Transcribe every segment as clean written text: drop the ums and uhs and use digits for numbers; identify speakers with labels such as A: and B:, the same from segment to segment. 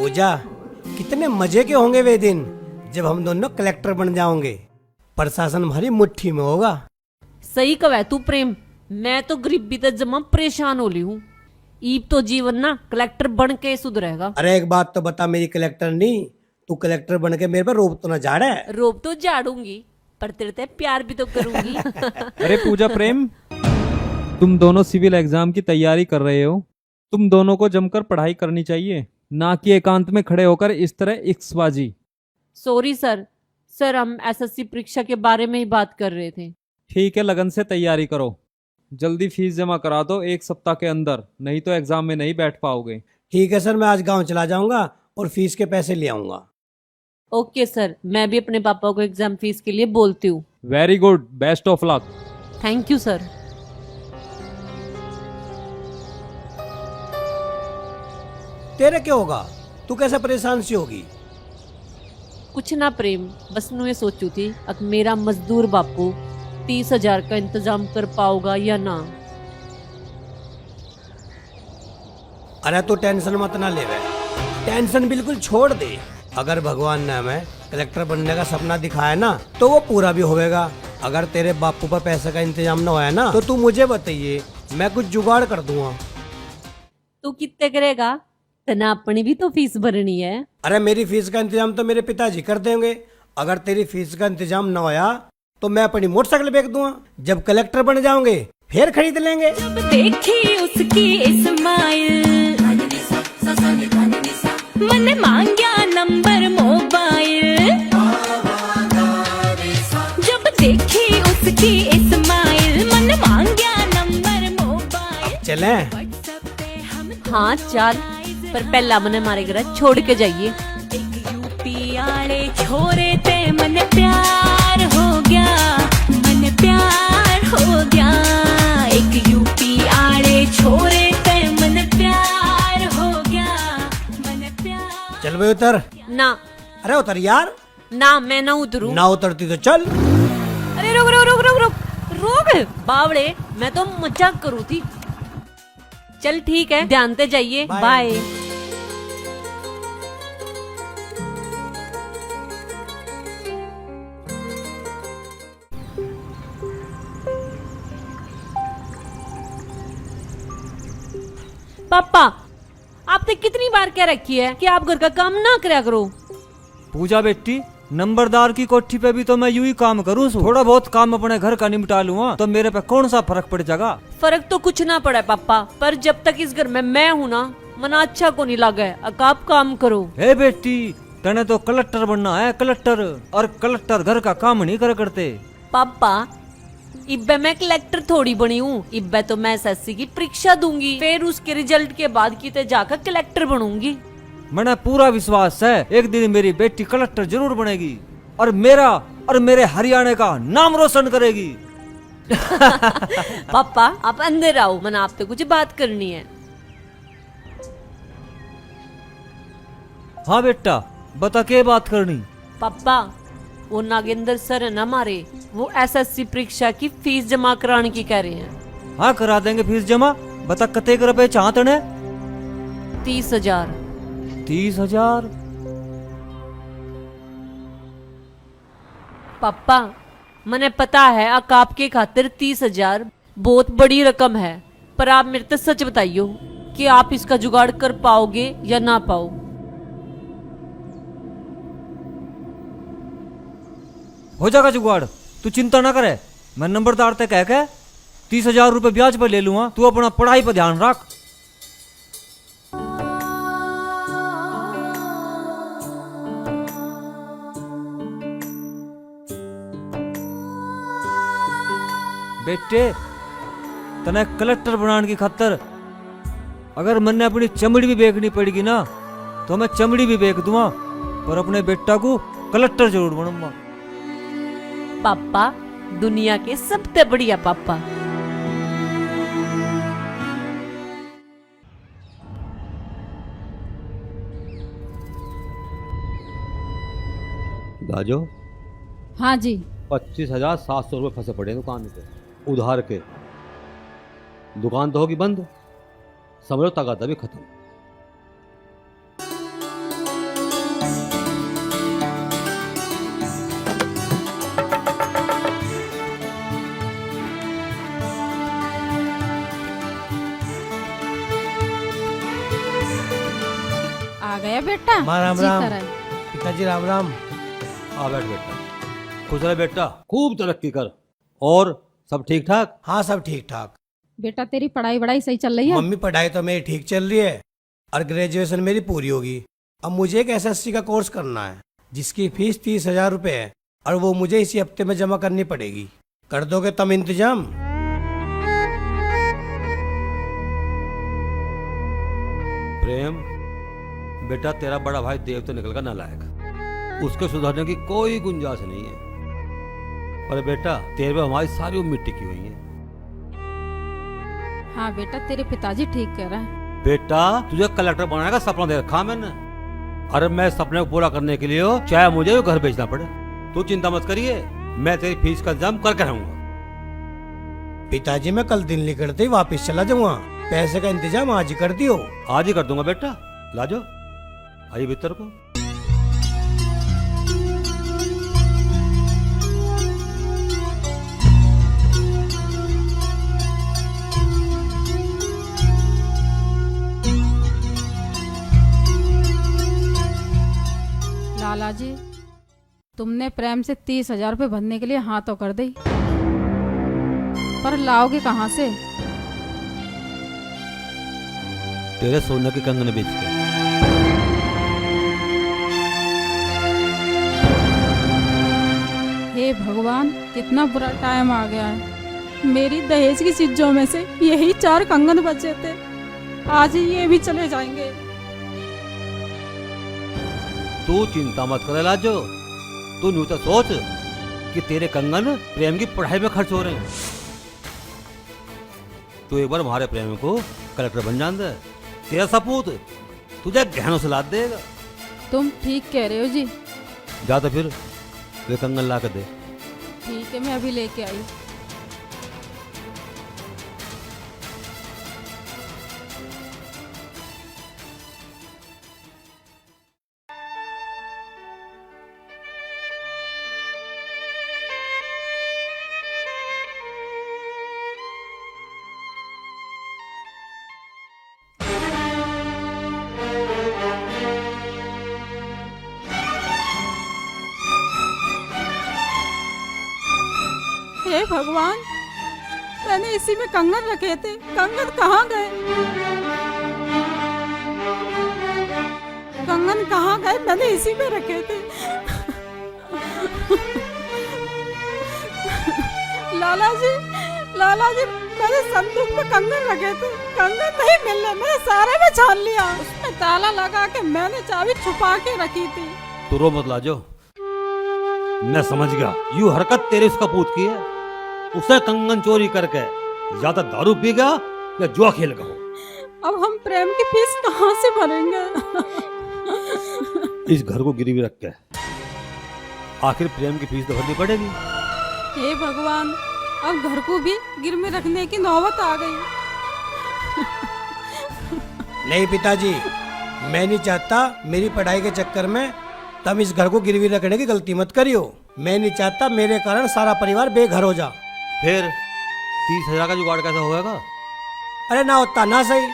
A: पूजा, कितने मजे के होंगे वे दिन जब हम दोनों कलेक्टर बन जाओगे। प्रशासन हमारी मुट्ठी में होगा।
B: सही कहे तू प्रेम, मैं तो गरीबी तक जमा परेशान हो ली हूँ। ईब तो जीवन ना कलेक्टर बन के सुधरेगा।
A: अरे एक बात तो बता, मेरी कलेक्टर नहीं, तू कलेक्टर बन के मेरे पर रोब तो ना झाड़े।
B: रोब तो झाड़ूंगी पर तेरे ते प्यार भी तो करूंगी।
C: अरे पूजा प्रेम, तुम दोनों सिविल एग्जाम की तैयारी कर रहे हो। तुम दोनों को जमकर पढ़ाई करनी चाहिए, ना कि एकांत में खड़े होकर इस तरह इक्सबाजी।
B: सॉरी सर, हम एसएससी परीक्षा के बारे में ही बात कर रहे थे।
C: ठीक है, लगन से तैयारी करो। जल्दी फीस जमा करा दो 1 सप्ताह के अंदर, नहीं तो एग्जाम में नहीं बैठ पाओगे।
A: ठीक है सर, मैं आज गांव चला जाऊंगा और फीस के पैसे ले आऊंगा।
B: ओके सर, मैं भी अपने पापा को एग्जाम फीस के लिए बोलती हूँ।
C: Very good, best of luck.
B: Thank you sir.
A: तेरे क्या होगा, तू कैसे परेशान सी होगी?
B: कुछ ना प्रेम, बस नु सोचू थी अब मेरा मजदूर बापू 30,000 का इंतजाम कर पाओगा या ना।
A: अरे तू टेंशन मत ना ले, टेंशन बिल्कुल छोड़ दे। अगर भगवान ने हमें कलेक्टर बनने का सपना दिखाया ना तो वो पूरा भी होगा। अगर तेरे बापू पर पैसे का इंतजाम ना होया ना तो तू मुझे बताइए, मैं कुछ जुगाड़ कर दूंगा।
B: तू कितने करेगा? तना अपनी भी तो फीस भरनी है।
A: अरे मेरी फीस का इंतजाम तो मेरे पिताजी कर देंगे। अगर तेरी फीस का इंतजाम ना होया तो मैं अपनी मोटरसाइकिल बेच दूंगा। जब कलेक्टर बन जाओगे फिर खरीद लेंगे।
D: जब देखी उसकी स्माइल, मन मांगया नंबर मोबाइल। जब देखी उसकी स्माइल, मन मांगया नंबर मोबाइल।
A: अब चलें?
B: हाँ चल, पर पहला मन हमारे घर छोड़ के जाइए।
D: एक यूपी आले छोरे ते मन प्यार हो गया, मन प्यार हो गया। एक यूपी आले छोरे ते मन प्यार हो गया, मन प्यार।
A: चल भाई उतर।
B: ना
A: अरे उतर यार।
B: ना, मैं ना उतरू।
A: ना उतरती तो चल।
B: अरे रुक रुक रुक रुक रुक रुक बावड़े, मैं तो मजाक करू थी। चल ठीक है, ध्यान से जाइए। बाय। पापा, आपने कितनी बार कह रखी है कि आप घर का काम ना करया करो।
E: पूजा बेटी, नंबरदार की कोठी पे भी तो मैं यूं ही काम करूँ। थोड़ा बहुत काम अपने घर का निपटा लूंगा तो मेरे पे कौन सा फर्क पड़ जाएगा।
B: फर्क तो कुछ ना पड़ा पापा, पर जब तक इस घर में मैं हूँ ना, मना अच्छा को नहीं लगा है। अब आप काम करो।
E: हे बेटी, तने तो कलेक्टर बनना है, कलेक्टर। और कलेक्टर घर का काम नहीं करते।
B: पापा, इब्बे मैं कलेक्टर थोड़ी बनी हूँ। इब्बे तो मैं एसएससी की परीक्षा दूंगी, फिर उसके रिजल्ट के बाद किते जाकर कलेक्टर बनूंगी।
E: मैंने पूरा विश्वास है एक दिन मेरी बेटी कलेक्टर जरूर बनेगी और मेरा और मेरे हरियाणा का नाम रोशन करेगी।
B: पापा आप अंदर आओ, मना आपसे कुछ बात करनी है।
E: हाँ बेटा, बता के बात करनी।
B: पापा, वो नागेंद्र सर है ना हमारे, वो एसएससी परीक्षा की फीस जमा कराने की कह रहे हैं।
E: हाँ करा देंगे फीस जमा। बता कतेक रुपए चाहते ने?
B: 30,000।
E: 30,000?
B: पापा, मने पता है आप आपके खातिर 30,000 बहुत बड़ी रकम है, पर आप मेरे से सच बताइयो कि आप इसका जुगाड़ कर पाओगे या ना पाओ।
E: हो जाएगा जुगाड़, तू चिंता ना करे। मैं नंबरदार तक कह के 30,000 रुपए ब्याज पर ले लूंगा। तू अपना पढ़ाई पर ध्यान रख। बेटे, तने कलेक्टर बनाने की खातर अगर मैंने अपनी चमड़ी भी बेचनी पड़ेगी ना तो मैं चमड़ी भी बेच दूंगा, पर अपने बेटा को कलेक्टर जरूर बनूंगा।
B: पापा दुनिया के सबसे बढ़िया पापा।
F: गाजो,
G: हाँ जी।
F: 25,700 रुपये फंसे पड़े दुकान पे उधार के। दुकान तो होगी बंद, समझो तगादा भी खत्म।
G: गया बेटा।
A: माँ राम
G: जी
A: राम।
G: तरह।
A: पिताजी राम राम।
F: आ बैठ बेटा, खुश रह बेटा, खूब तरक्की कर। और सब ठीक ठाक?
A: हाँ सब ठीक ठाक।
G: बेटा तेरी पढ़ाई वढ़ाई सही चल रही है?
A: मम्मी पढ़ाई तो मेरी ठीक चल रही है और ग्रेजुएशन मेरी पूरी होगी। अब मुझे एक एसएससी का कोर्स करना है जिसकी फीस 30,000 रुपये है और वो मुझे इसी हफ्ते में जमा करनी पड़ेगी। कर दोगे तुम इंतजाम?
F: प्रेम बेटा, तेरा बड़ा भाई देव तो निकल कर नालायक, उसके सुधरने की कोई गुंजाइश नहीं है। पर बेटा तेरे पे हमारी सारी उम्मीद टिकी हुई है।
G: हाँ बेटा तेरे पिताजी ठीक कह रहे हैं।
F: बेटा तुझे कलेक्टर बनाने का सपना दे रखा मैंने। अरे मैं सपने को पूरा करने के लिए हो चाहे मुझे वो घर बेचना पड़े। तू चिंता मत करिए, मैं तेरी फीस का इंतजाम करके रहूंगा।
A: पिताजी मैं कल दिन निकलते ही वापस चला जाऊंगा, पैसे का इंतजाम आज ही कर दियो।
F: आज ही कर दूंगा बेटा, लाजो आइए भीतर को।
G: लाला जी तुमने प्रेम से 30,000 रुपये भरने के लिए हाँ तो कर दी, पर लाओगे कहाँ से?
F: तेरे सोने के कंगन बेच के।
G: हे भगवान कितना बुरा टाइम आ गया है। मेरी दहेज की चीजों में से यही 4 कंगन बचे थे, आज ही ये भी चले जाएंगे।
F: तू चिंता मत कर लाजो, तू न्यू तो सोच कि तेरे कंगन प्रेम की पढ़ाई में खर्च हो रहे हैं। तू एक बार हमारे प्रेम को कलेक्टर बन जान दे, तेरा सपूत तुझे गहनों से लाद देगा।
G: तुम ठीक कह रहे हो जी।
F: जा तो फिर वे कंगन ला के दे।
G: ठीक है मैं अभी लेके आई। हे भगवान मैंने इसी में कंगन रखे थे, कंगन कहाँ गए? कंगन कहाँ गए? मैंने इसी में रखे थे। लाला जी मैंने संदूक में कंगन रखे थे, कंगन नहीं मिल रहे, मैंने सारे में छान लिया, उसमें ताला लगा के मैंने चाबी छुपा के रखी थी।
F: तू रो मत लाजो, मैं समझ गया यू हरकत तेरे उसका पूत की है। उसने कंगन चोरी करके ज्यादा दारू पी गया या जुआ खेल गया हो।
G: अब हम प्रेम की फीस कहाँ से भरेंगे?
F: इस घर को गिरवी रख के आखिर प्रेम की फीस तो भरनी पड़ेगी।
G: हे भगवान अब घर को भी गिर में रखने की नौबत आ गई।
A: नहीं पिताजी, मैं नहीं चाहता मेरी पढ़ाई के चक्कर में तुम इस घर को गिरवी रखने की गलती मत करियो। मैं नहीं चाहता मेरे कारण सारा परिवार बेघर हो जा।
F: फिर 30,000 का जुगाड़ कैसे होगा?
A: अरे ना होता ना सही,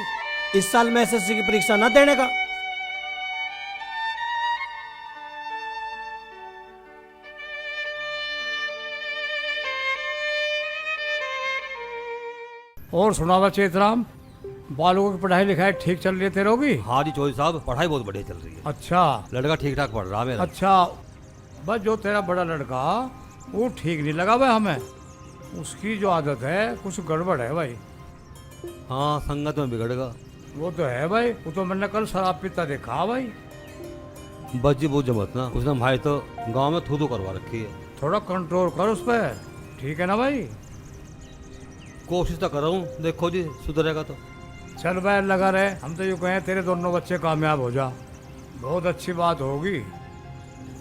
A: इस साल मैं एसएससी की परीक्षा ना देने का।
H: और सुनावा चेतराम, बालकों की पढ़ाई लिखाई ठीक चल रही है तेरे की?
F: हाँ जी चौधरी साहब, पढ़ाई बहुत बढ़िया चल रही है।
H: अच्छा
F: लड़का ठीक ठाक पढ़ रहा है मेरा।
H: अच्छा, बस जो तेरा बड़ा लड़का वो ठीक नहीं लगा भाई हमें, उसकी जो आदत है कुछ गड़बड़ है भाई।
F: हाँ संगत में बिगड़ेगा।
H: वो तो है भाई, वो तो मैंने कल शराब पीता देखा भाई।
F: बस जी वो जमत ना, उसने भाई तो गांव में थू करवा रखी है।
H: थोड़ा कंट्रोल कर उस पर, ठीक है ना भाई?
F: कोशिश तो कर रहा हूँ, देखो जी सुधरेगा तो।
H: चल भाई लगा रहे, हम तो यूँ कहें तेरे दोनों बच्चे कामयाब हो जा, बहुत अच्छी बात होगी।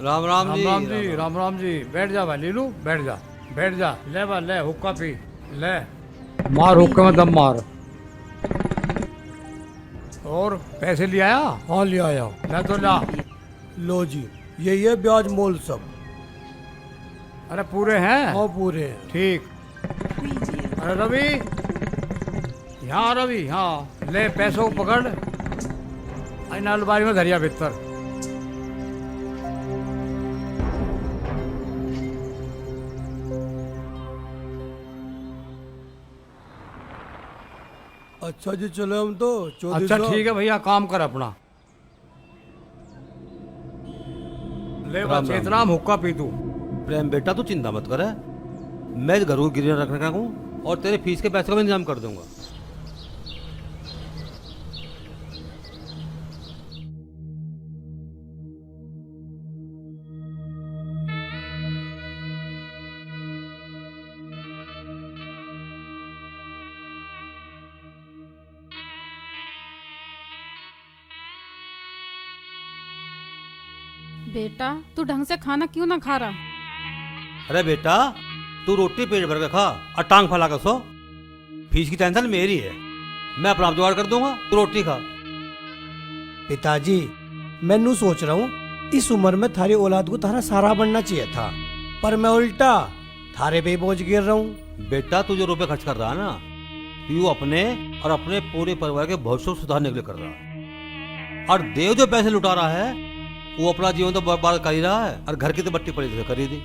F: राम राम जी।
H: राम जी, राम राम जी। बैठ जा भाई लीलू, बैठ जा बैठ जा। ले भाई ले, हुक्का पी ले, मार हुक्के में दम मार। और पैसे ले आया?
A: हाँ ले आया।
H: मैं तो ला।
A: लो जी, यही है ब्याज मोल सब।
H: अरे पूरे हैं?
A: हाँ पूरे हैं।
H: ठीक। अरे रवि, यहाँ रवि, हाँ ले पैसों को पकड़। इन अलमारी में धरिया भीतर।
A: अच्छा जी चलो हम तो चौधरी
H: अच्छा
A: साहब।
H: ठीक है भैया, काम कर अपना। ले
F: राम राम।
H: चेतना हुक्का पी तू।
F: प्रेम बेटा तू चिंता मत कर, मैं घर को गिरवी रखने का हूँ और तेरे फीस के पैसे का भी इंतजाम कर दूंगा।
G: बेटा तू ढंग से खाना क्यों ना खा रहा?
F: अरे बेटा तू रोटी पेट भर के खा और टांग फैला कर सो। फीस की टेंशन मेरी है, मैं अपना जुगाड़ कर दूंगा, तू रोटी खा।
A: पिताजी मैं सोच रहा हूँ इस उम्र में थारी औलाद को थारा सारा बनना चाहिए था, पर मैं उल्टा थारे पे ही बोझ गिर रहा हूँ।
F: बेटा तू जो रुपए खर्च कर रहा है ना, तू अपने और अपने पूरे परिवार के भविष्य को सुधारने के लिए कर रहा है, और देव जो पैसे लुटा रहा है वो अपना जीवन तो बर्बाद कर ही रहा है और घर की तो बट्टी पड़ी करी थी।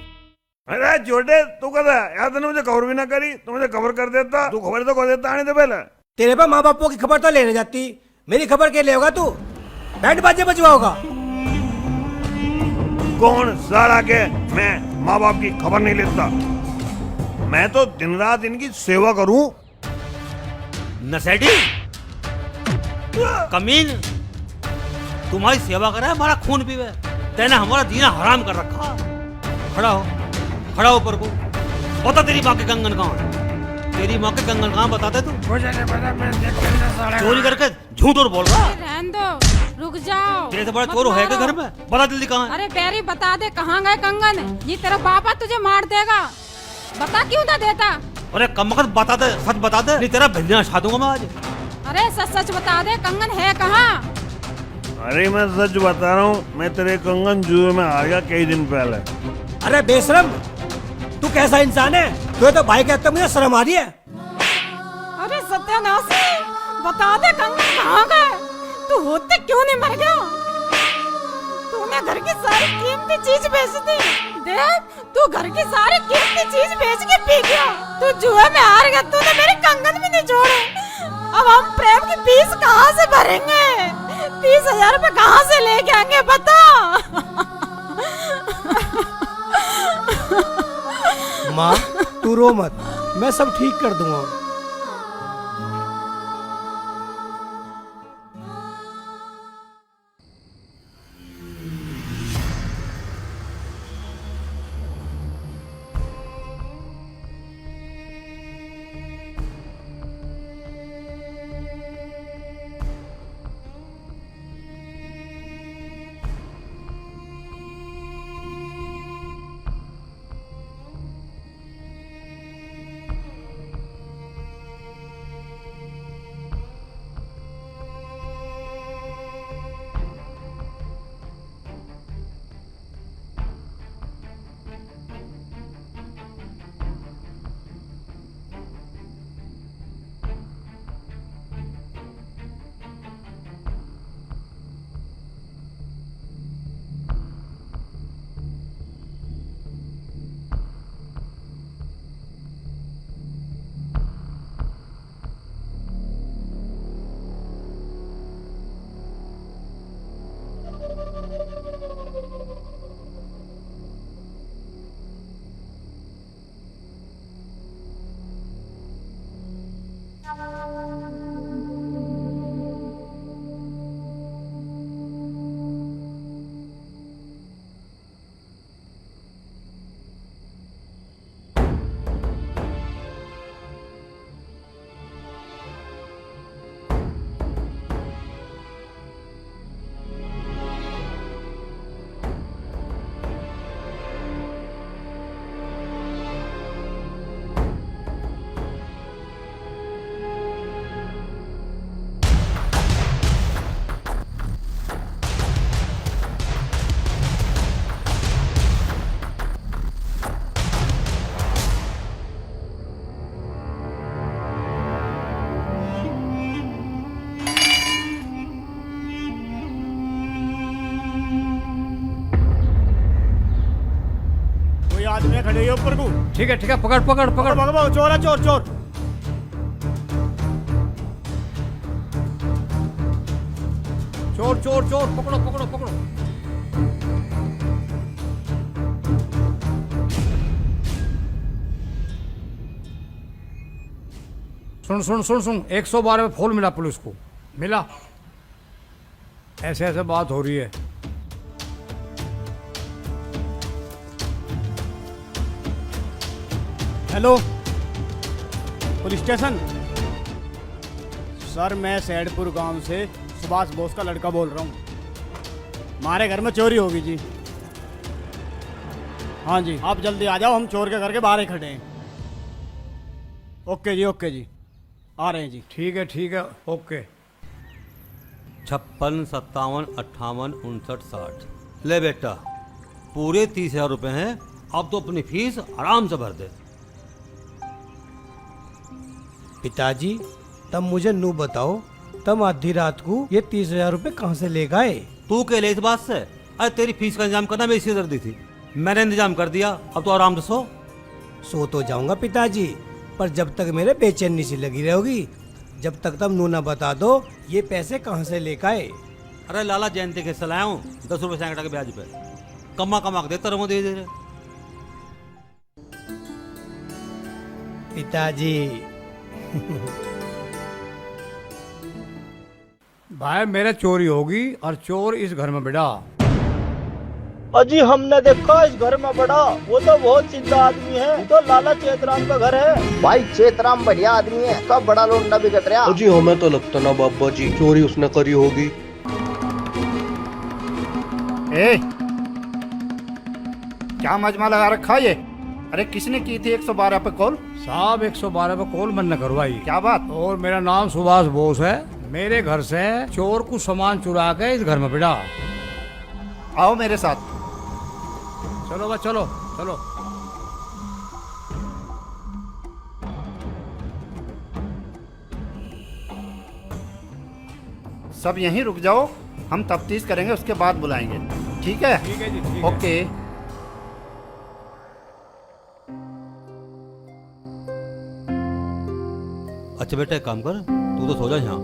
I: अरे छोटे तू कहता यार तूने मुझे खबर भी ना करी, तू मुझे खबर कर देता, तू खबर तो कर देता आने से पहले।
A: तेरे पे माँ बापों की खबर तो लेने जाती, मेरी खबर के लिए होगा तू? बैंड बाजे बजवाओगा?
I: कौन साला के मैं माँ बाप की खबर नहीं लेता? मैं तो दिन रात इनकी सेवा करूं।
F: नसेडी कमीन, तुम्हारी सेवा करे हमारा खून पीवे, तेने हमारा जीना हराम कर रखा। खड़ा हो ऊपर को, बता तेरी माँ के कंगन कहाँ है? तेरी माँ के कंगन कहाँ बता दे तू।
I: मुझे नहीं पता, मैं देख के ना साला।
F: चोरी करके झूठ और बोल रहा।
G: रहने दो, रुक जाओ।
F: तेरे से बड़ा
G: मत
F: चोर है क्या
G: मारो।
F: घर में? बता जल्दी कहाँ है?
G: अरे बैरी बता दे कहाँ गए कंगन? ये तेरा पापा तुझे मार देगा, बता क्यों ना देता?
F: अरे कम वक्त बता दे, सच बता दे, नहीं तेरा भिंडिया छा दूंगा मैं आज।
G: अरे सच सच बता दे कंगन है कहाँ?
I: अरे मैं सच बता रहा हूँ, मैं तेरे कंगन जुए में आ गया कई दिन पहले।
A: अरे बेशरम, तू कैसा इंसान है? तुझे तो भाई कहते मुझे शर्म आ रही है।
G: अरे सत्यानाशी, बता दे कंगन कहाँ गए? तू होते क्यों नहीं मर गया? तूने घर की सारी कीमती चीज बेच दी। देख तू घर की सारी कीमती चीज बेच के पी गया। तू जुए में हार गया, तूने मेरे कंगन भी नहीं छोड़े। अब हम प्रेम की फीस कहाँ से भरेंगे? 30,000 रुपए कहाँ से लेके आएंगे बता?
A: माँ तू रो मत, मैं सब ठीक कर दूंगा।
H: आदमी खड़े हैं ऊपर को। ठीक है पकड़ पकड़ पकड़ पकड़ चोर है चोर चोर। चोर चोर चोर पकड़ो पकड़ो पकड़ो। सुन सुन सुन सुन 112 पे फोन मिला पुलिस को। मिला ऐसे ऐसे बात हो रही है।
J: हेलो पुलिस स्टेशन सर, मैं सैदपुर गांव से सुभाष बोस का लड़का बोल रहा हूँ। हमारे घर में चोरी होगी जी। हाँ जी, आप जल्दी आ जाओ, हम चोर के घर के बाहर ही खड़े हैं। ओके जी आ रहे हैं जी।
H: ठीक है ओके।
F: 56 57 58 59 60। ले बेटा, पूरे 30,000 रुपए हैं। अब तो अपनी फीस आराम से भर दे।
A: पिताजी, तब मुझे नू बताओ, तब आधी रात को ये 30,000 रुपए कहाँ से ले गए?
F: तू के ले इस बात से? अरे तेरी फीस का इंतजाम करना मेरी सिरदर्दी थी, मैंने इंतजाम कर दिया। अब तो आराम से सो।
A: सो तो जाऊंगा पिताजी, पर जब तक मेरे बेचैनी सी लगी रहोगी, जब तक तुम नू ना बता दो ये पैसे कहाँ से ले गए।
F: अरे लाला जयंती के लाया हूँ 10 रुपए सैकड़ा के ब्याज पे। कमा के देता रहूँ धीरे धीरे।
A: पिताजी
H: भाई मेरे चोरी होगी और चोर इस घर में बिड़ा।
J: अजी हमने देखा इस घर में बड़ा, वो तो बहुत सीधा आदमी है, तो लाला चेतराम का घर है। भाई चेतराम बढ़िया आदमी है, कब बड़ा लोंडा बिगड़ रहा।
K: जी हमें तो लगता ना बाबा जी चोरी उसने करी होगी।
J: क्या मजमा लगा रखा ये? अरे किसने की थी 112 पे कॉल?
H: साहब 112 पे कॉल मैंने करवाई।
J: क्या बात?
H: और मेरा नाम सुभाष बोस है। मेरे घर से चोर कुछ सामान चुरा के इस घर में बिड़ा।
J: आओ मेरे साथ।
H: चलो बस चलो चलो।
J: सब यहीं रुक जाओ, हम तफ्तीश करेंगे, उसके बाद बुलाएंगे। ठीक है?
H: ठीक है जी ठीक है।
J: ओके।
F: अच्छा बेटा एक काम कर, तू तो सो जा यहाँ,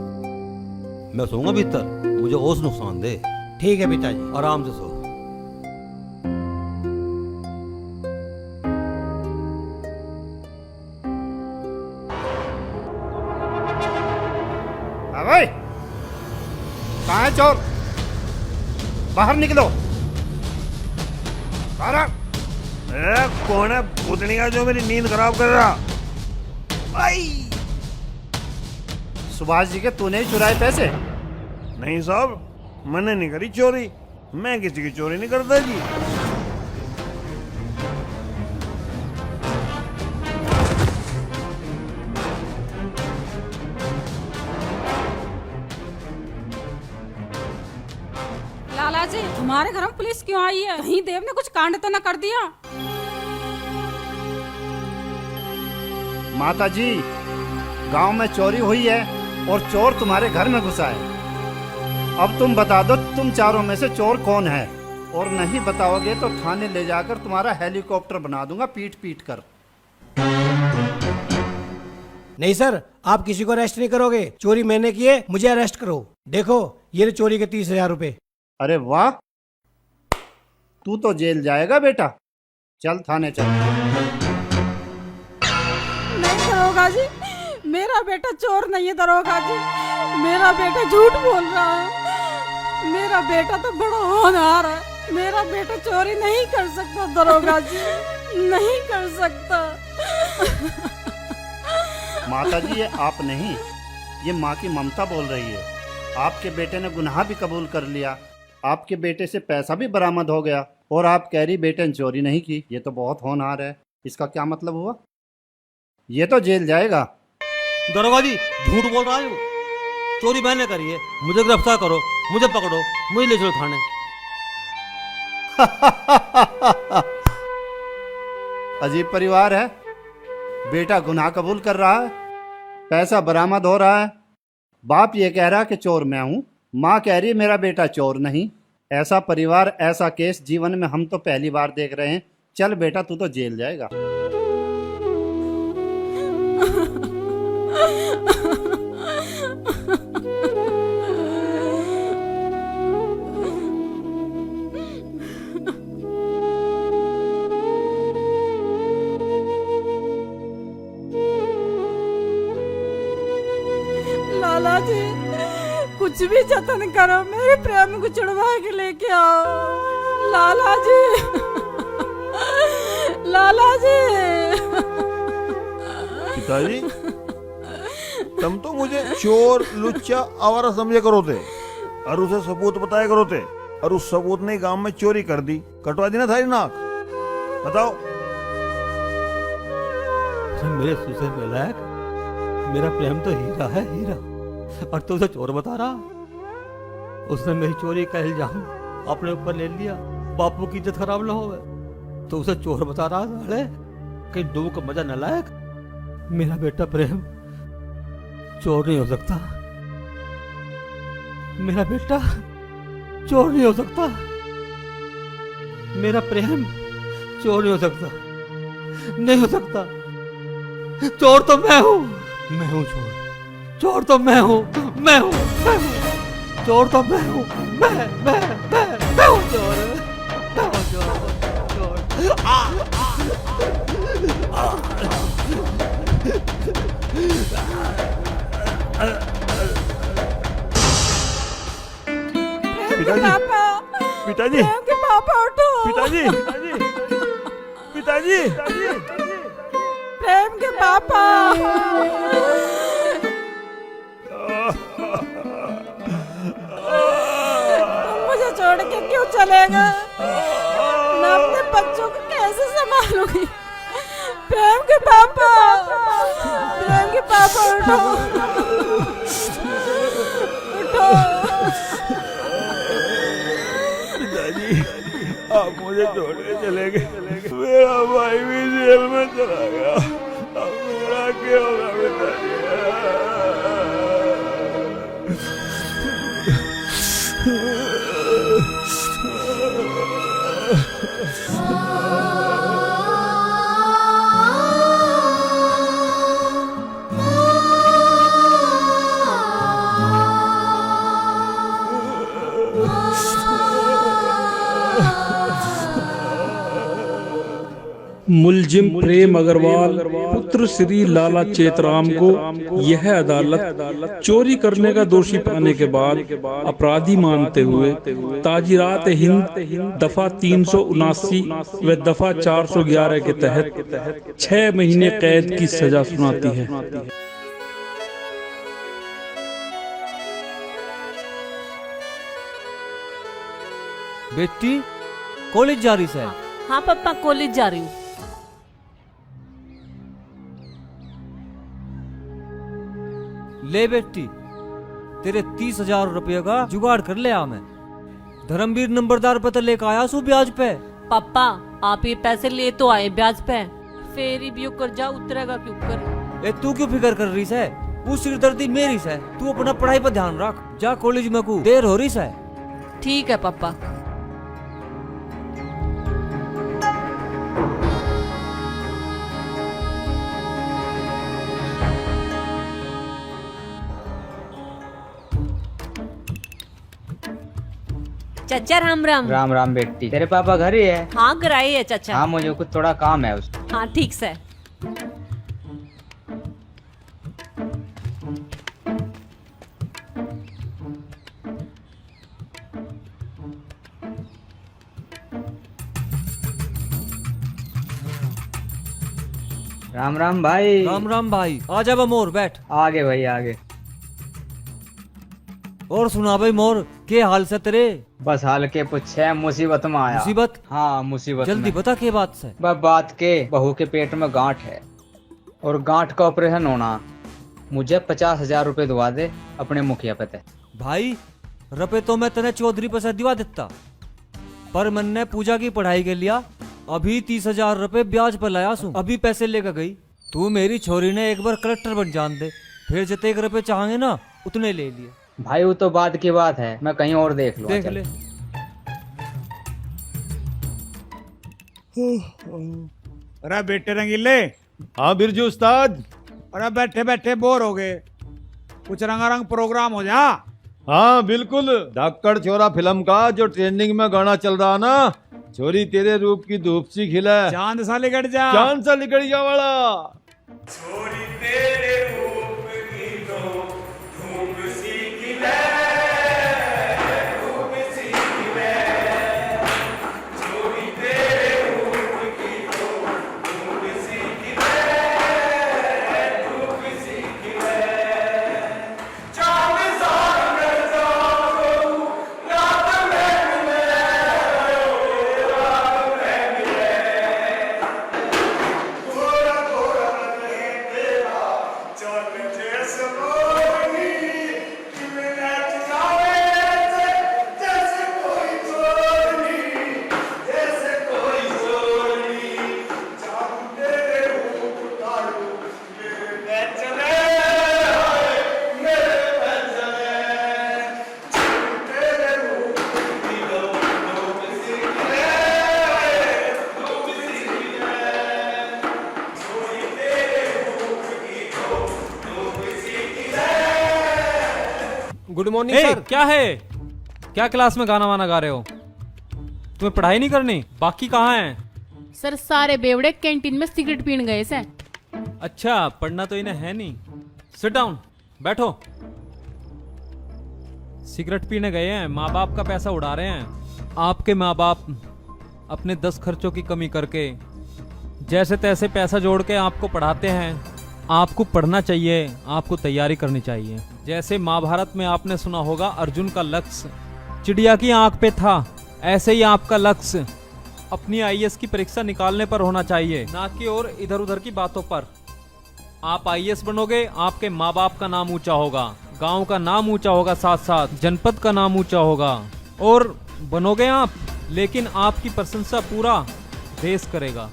F: मैं सोऊंगा भीतर। मुझे ओस नुकसान दे।
A: ठीक है पिताजी।
F: आराम से सो।
J: भाई कहाँ है चोर? बाहर निकलो।
I: कौन है भूतनी का जो मेरी नींद खराब कर रहा? भाई
J: सुभाष जी के तूने ही चुराए पैसे?
I: नहीं साहब, मैंने नहीं करी चोरी। मैं किसी की चोरी नहीं करता जी।
G: लाला जी, हमारे घर में पुलिस क्यों आई है? कहीं देव ने कुछ कांड तो न कर दिया?
J: माता जी, गांव में चोरी हुई है और चोर तुम्हारे घर में घुसा है। अब तुम बता दो तुम चारों में से चोर कौन है, और नहीं बताओगे तो थाने ले जाकर तुम्हारा हेलीकॉप्टर बना दूंगा पीट पीट कर।
A: नहीं सर, आप किसी को अरेस्ट नहीं करोगे। चोरी मैंने की है, मुझे अरेस्ट करो। देखो ये चोरी के 30,000 रुपए।
J: अरे वाह, तू तो जेल जाएगा बेटा। चल थाने चल।
G: नहीं दरोगा जी, मेरा बेटा चोर नहीं है दरोगा जी। मेरा बेटा झूठ बोल रहा है। मेरा बेटा तो बड़ा होनहार है। मेरा बेटा चोरी नहीं कर सकता दरोगा जी, नहीं कर सकता।
J: माता जी, ये आप नहीं, ये माँ की ममता बोल रही है। आपके बेटे ने गुनाह भी कबूल कर लिया, आपके बेटे से पैसा भी बरामद हो गया, और आप कह रही बेटे ने चोरी नहीं की। ये तो बहुत होनहार है। इसका क्या मतलब हुआ? ये तो जेल जाएगा।
F: दरोगा जी झूठ बोल रहा है। चोरी मैंने करी है, मुझे गिरफ्तार करो, मुझे पकड़ो, मुझे ले चलो थाने।
J: अजीब परिवार है। बेटा गुनाह कबूल कर रहा है, पैसा बरामद हो रहा है, बाप ये कह रहा कि चोर मैं हूं, माँ कह रही मेरा बेटा चोर नहीं। ऐसा परिवार, ऐसा केस जीवन में हम तो पहली बार देख रहे हैं। चल बेटा, तू तो जेल जाएगा।
G: लाला जी, कुछ भी जतन करो, मेरे प्रेम को छुड़वा के लेके आओ। लाला जी, लाला जी।
I: पिताजी, तुम तो मुझे चोर, लुच्चा, आवारा समझे करो थे और उसे सबूत बताया करो थे, और उस सबूत ने गांव में चोरी कर दी, कटवा दी ना थारी नाक। बताओ।
F: मेरे सुसे बेलायक, मेरा प्रेम तो हीरा है, हीरा, और तू उसे चोर बता रहा। उसने मेरी चोरी का इल्जाम अपने ऊपर ले लिया, बापू की इज्जत खराब ना हो, तो उसे चोर बता रहा साले। कहीं डूब का मजा न लायक। मेरा बेटा प्रेम चोर नहीं हो सकता, मेरा बेटा चोर नहीं हो सकता, मेरा प्रेम चोर नहीं हो सकता, नहीं हो सकता। चोर तो मैं हूं, मैं हूं चोर, चोर तो मैं हूं, मैं हूं, मैं हूं, चोर तो मैं हूं, मैं हूं चोर, मैं हूं चोर,
I: पिताजी, पिताजी,
G: पापा उठो।
I: पिताजी, पिताजी,
G: प्रेम के पापा। तुम मुझे छोड़ के क्यों चले गए? मैं अपने बच्चों को कैसे संभालूंगी? प्रेम के पापा, प्रेम के पापा उठो, उठो।
I: पिताजी, आप मुझे छोड़ के चले गए, मेरा भाई भी जेल में चला गया, अब मेरा क्या होगा पिताजी?
L: मुलजिम प्रेम अग्रवाल पुत्र श्री लाला चेतराम को यह अदालत चोरी करने का दोषी पाने के बाद अपराधी मानते हुए ताजीरात हिंद दफा 379 व दफा 411 के तहत 6 महीने कैद की सजा सुनाती है।
E: बेटी कॉलेज जा रही है?
B: हाँ पापा, कॉलेज जा रही हूँ।
E: ले बेटी, तेरे 30,000 रुपये का जुगाड़ कर ले। मैं धर्मवीर नंबरदार पता लेकर आया सू ब्याज पे।
B: पापा, आप ये पैसे ले तो आए ब्याज पे, फेरी भी कर्जा उतरेगा क्यों कर?
E: ए तू क्यों फिक्र कर रही है? वो सिरदर्दी मेरी है, तू अपना पढ़ाई पर ध्यान रख। जा कॉलेज में को देर हो रही है।
B: ठीक है पापा। चाचा राम राम।
M: राम राम बेटी, तेरे पापा घर ही है?
B: हाँ घर आए है चाचा।
M: हाँ, मुझे कुछ थोड़ा काम है उसका।
B: हाँ ठीक से।
M: राम राम भाई।
E: राम राम भाई, आ जा मोर, बैठ।
M: आगे भाई आगे।
E: और सुना भाई मोर, के हाल से तेरे?
M: बस हाल के पूछे, मुसीबत में आया।
E: मुसीबत?
M: हाँ मुसीबत।
E: जल्दी बता के बात से।
M: बात के बहू के पेट में गांठ है और गांठ का ऑपरेशन होना। मुझे 50,000 रुपए दिवा दे अपने मुखिया पे।
E: भाई रुपए तो मैं तेने चौधरी पे से दिवा देता, पर मैंने पूजा की पढ़ाई के लिया अभी 30,000 रुपए ब्याज पर लाया सू। अभी पैसे लेकर गई। तू मेरी छोरी ने एक बार कलेक्टर बन जान दे, फिर जितने रुपए चाहेंगे ना उतने ले लिए।
M: भाई वो तो बाद की बात है, मैं कहीं और देख लूँ।
E: देख ले।
H: अरे बेटे रंगीले।
I: हाँ बिरजू उस्ताद।
H: अरे बैठे बैठे बोर हो गए, कुछ रंगारंग प्रोग्राम हो जा।
I: हाँ बिल्कुल, धाकड़ छोरा फिल्म का जो ट्रेंडिंग में गाना चल रहा ना, छोरी तेरे रूप की धूप सी खिला,
H: चांद सा लिकट जा,
I: चांद सा लिकट जा वाला।
N: छोरी तेरे रूप की तो धूप सी खिले, धूप सी खिले। छोरी तेरे रूप की तो धूप सी खिले, धूप सी खिले। चांद सा लिकट जा रात में मिले, रात में मिले। गोरा गोरा रंगे तेरा चल जैसे मोरनी, किमें नाच जावे जैसे कोई चोरनी, जैसे कोई चोरनी। जादू तेरे रूप का रूप मेरे पे चले, मेरे पे चले। जादू तेरे रूप की धूप सी खिले, धूप सी खिले। छोरी तेरे रूप की तो धूप सी खिले।
C: Good morning sir. क्या है, क्या क्लास में गाना वाना गा रहे हो? तुम्हें पढ़ाई नहीं करनी? बाकी कहाँ हैं?
O: सर सारे बेवड़े कैंटीन में सिगरेट पीने गए से।
C: अच्छा, पढ़ना तो इन्हें है नहीं। सिट डाउन, बैठो। सिगरेट पीने गए हैं, माँ बाप का पैसा उड़ा रहे हैं। आपके माँ बाप अपने 10 खर्चों की कमी करके जैसे तैसे पैसा जोड़ के आपको पढ़ाते हैं। आपको पढ़ना चाहिए, आपको तैयारी करनी चाहिए। जैसे महाभारत में आपने सुना होगा, अर्जुन का लक्ष्य चिड़िया की आंख पे था, ऐसे ही आपका लक्ष्य अपनी आईएएस की परीक्षा निकालने पर होना चाहिए, ना कि और इधर उधर की बातों पर। आप आईएएस बनोगे, आपके माँ बाप का नाम ऊंचा होगा, गांव का नाम ऊंचा होगा, साथ साथ जनपद का नाम ऊंचा होगा। और बनोगे आप, लेकिन आपकी प्रशंसा पूरा देश करेगा।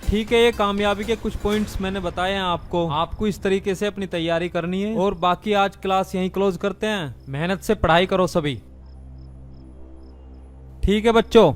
C: ठीक है, ये कामयाबी के कुछ पॉइंट्स मैंने बताए हैं आपको। आपको इस तरीके से अपनी तैयारी करनी है। और बाकी आज क्लास यहीं क्लोज करते हैं। मेहनत से पढ़ाई करो सभी, ठीक है बच्चों?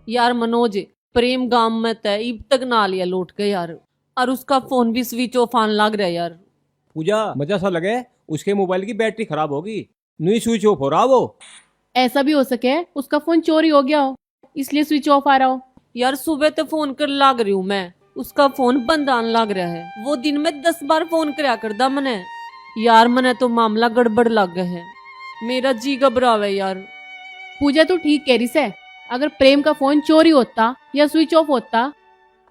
B: यार मनोज, प्रेम गांव में तय अब तक ना लिया लौट के यार, और उसका फोन भी स्विच ऑफ ऑन लग रहा है यार।
P: पूजा, मजा सा लगे, उसके मोबाइल की बैटरी खराब होगी, नहीं स्विच ऑफ हो रहा वो।
O: ऐसा भी हो सके उसका फोन चोरी हो गया हो, इसलिए स्विच ऑफ आ रहा हो।
B: यार सुबह तो फोन कर लाग रही हूँ मैं, उसका फोन बंद आन लग रहा है। वो दिन में 10 बार फोन करया करदा मने। यार मने तो मामला गड़बड़ लग गया है, मेरा जी घबरावे यार।
O: पूजा तू ठीक कह रही से, अगर प्रेम का फोन चोरी होता या स्विच ऑफ होता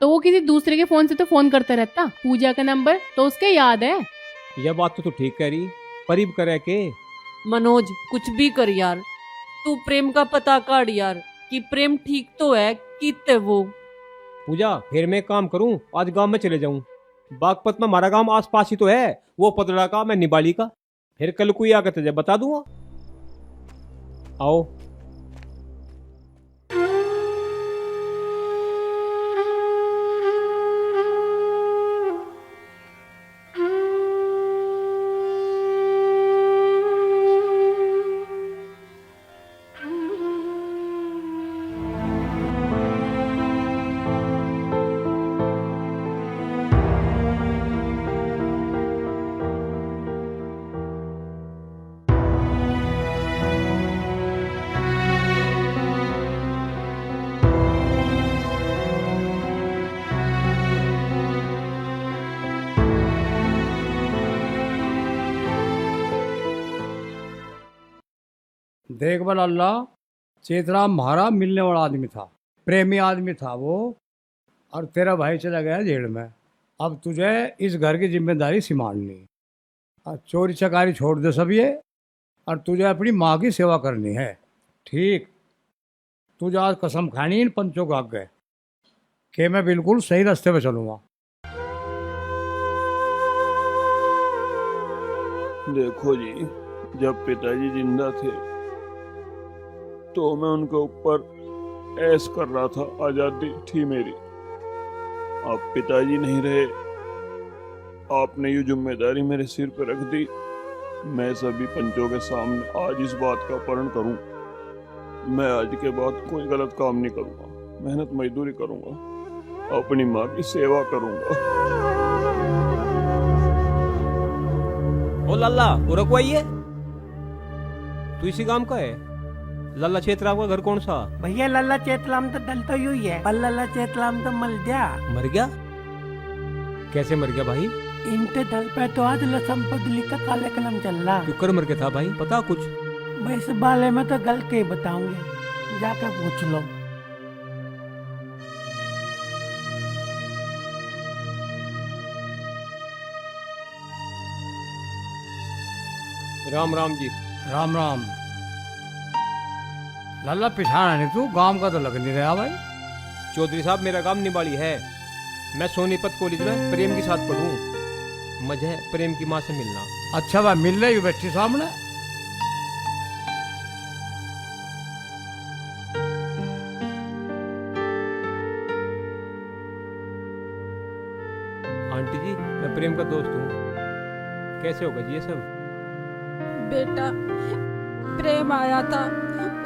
O: तो वो किसी दूसरे के फोन से तो फोन करता रहता। पूजा का नंबर तो उसके याद है।
P: यह बात तो तू ठीक कह रही, परीब करे के।
B: मनोज कुछ भी कर यार, तू प्रेम का पता काढ़ यार कि प्रेम ठीक तो है कि वो।
P: पूजा, फिर मैं काम करूं, आज गांव में चले जाऊं। बागपत में हमारा गांव आस पास ही तो है, वो पदड़ा का, मैं निबाली का। फिर कल कोई आकर तुझे बता दूंगा। आओ।
H: देख बल अल्लाह, चेतराम महारा मिलने वाला आदमी था, प्रेमी आदमी था वो, और तेरा भाई चला गया जेल में। अब तुझे इस घर की जिम्मेदारी संभालनी, और चोरी चकारी छोड़ दे सब ये, और तुझे अपनी माँ की सेवा करनी है। ठीक, तुझे आज कसम खानी इन पंचों को आगे कि मैं बिल्कुल सही रास्ते पे चलूँगा।
I: देखो जी, जब पिताजी जिंदा थे तो मैं उनके ऊपर ऐश कर रहा था, आजादी थी मेरी। अब पिताजी नहीं रहे, आपने ये जिम्मेदारी मेरे सिर पर रख दी। मैं सभी पंचों के सामने आज इस बात का प्रण करूं, मैं आज के बाद कोई गलत काम नहीं करूंगा, मेहनत मजदूरी करूंगा, अपनी माँ की सेवा करूंगा।
P: ओ लल्ला, वो रखवाइए, तू इसी काम का है? लल्ला चेतराम का घर कौन सा?
A: भैया लल्ला चेतराम तो डल तो ही है, पर लल्ला चेतराम तो मर गया।
P: मर गया? कैसे मर गया भाई?
A: इनके दल पे तो आज संपत्ति लिख का काले कलम चल रहा।
P: क्यों कर मर गया था भाई, पता कुछ?
A: भाई इस बारे में तो गल के बताऊंगे, जाकर पूछ लो।
P: राम राम जी।
H: राम राम। लाला पिछाना नहीं, तू गांव का तो लग नहीं रहा भाई।
P: चौधरी साहब, मेरा गांव निबाली है। मैं सोनीपत कॉलेज में प्रेम के साथ पढ़ूं। मुझे प्रेम की माँ से मिलना।
H: अच्छा भाई, मिल रही बैठी सामने।
P: आंटी जी, मैं प्रेम का दोस्त हूँ। कैसे होगा जी ये सब?
G: बेटा, प्रेम आया था,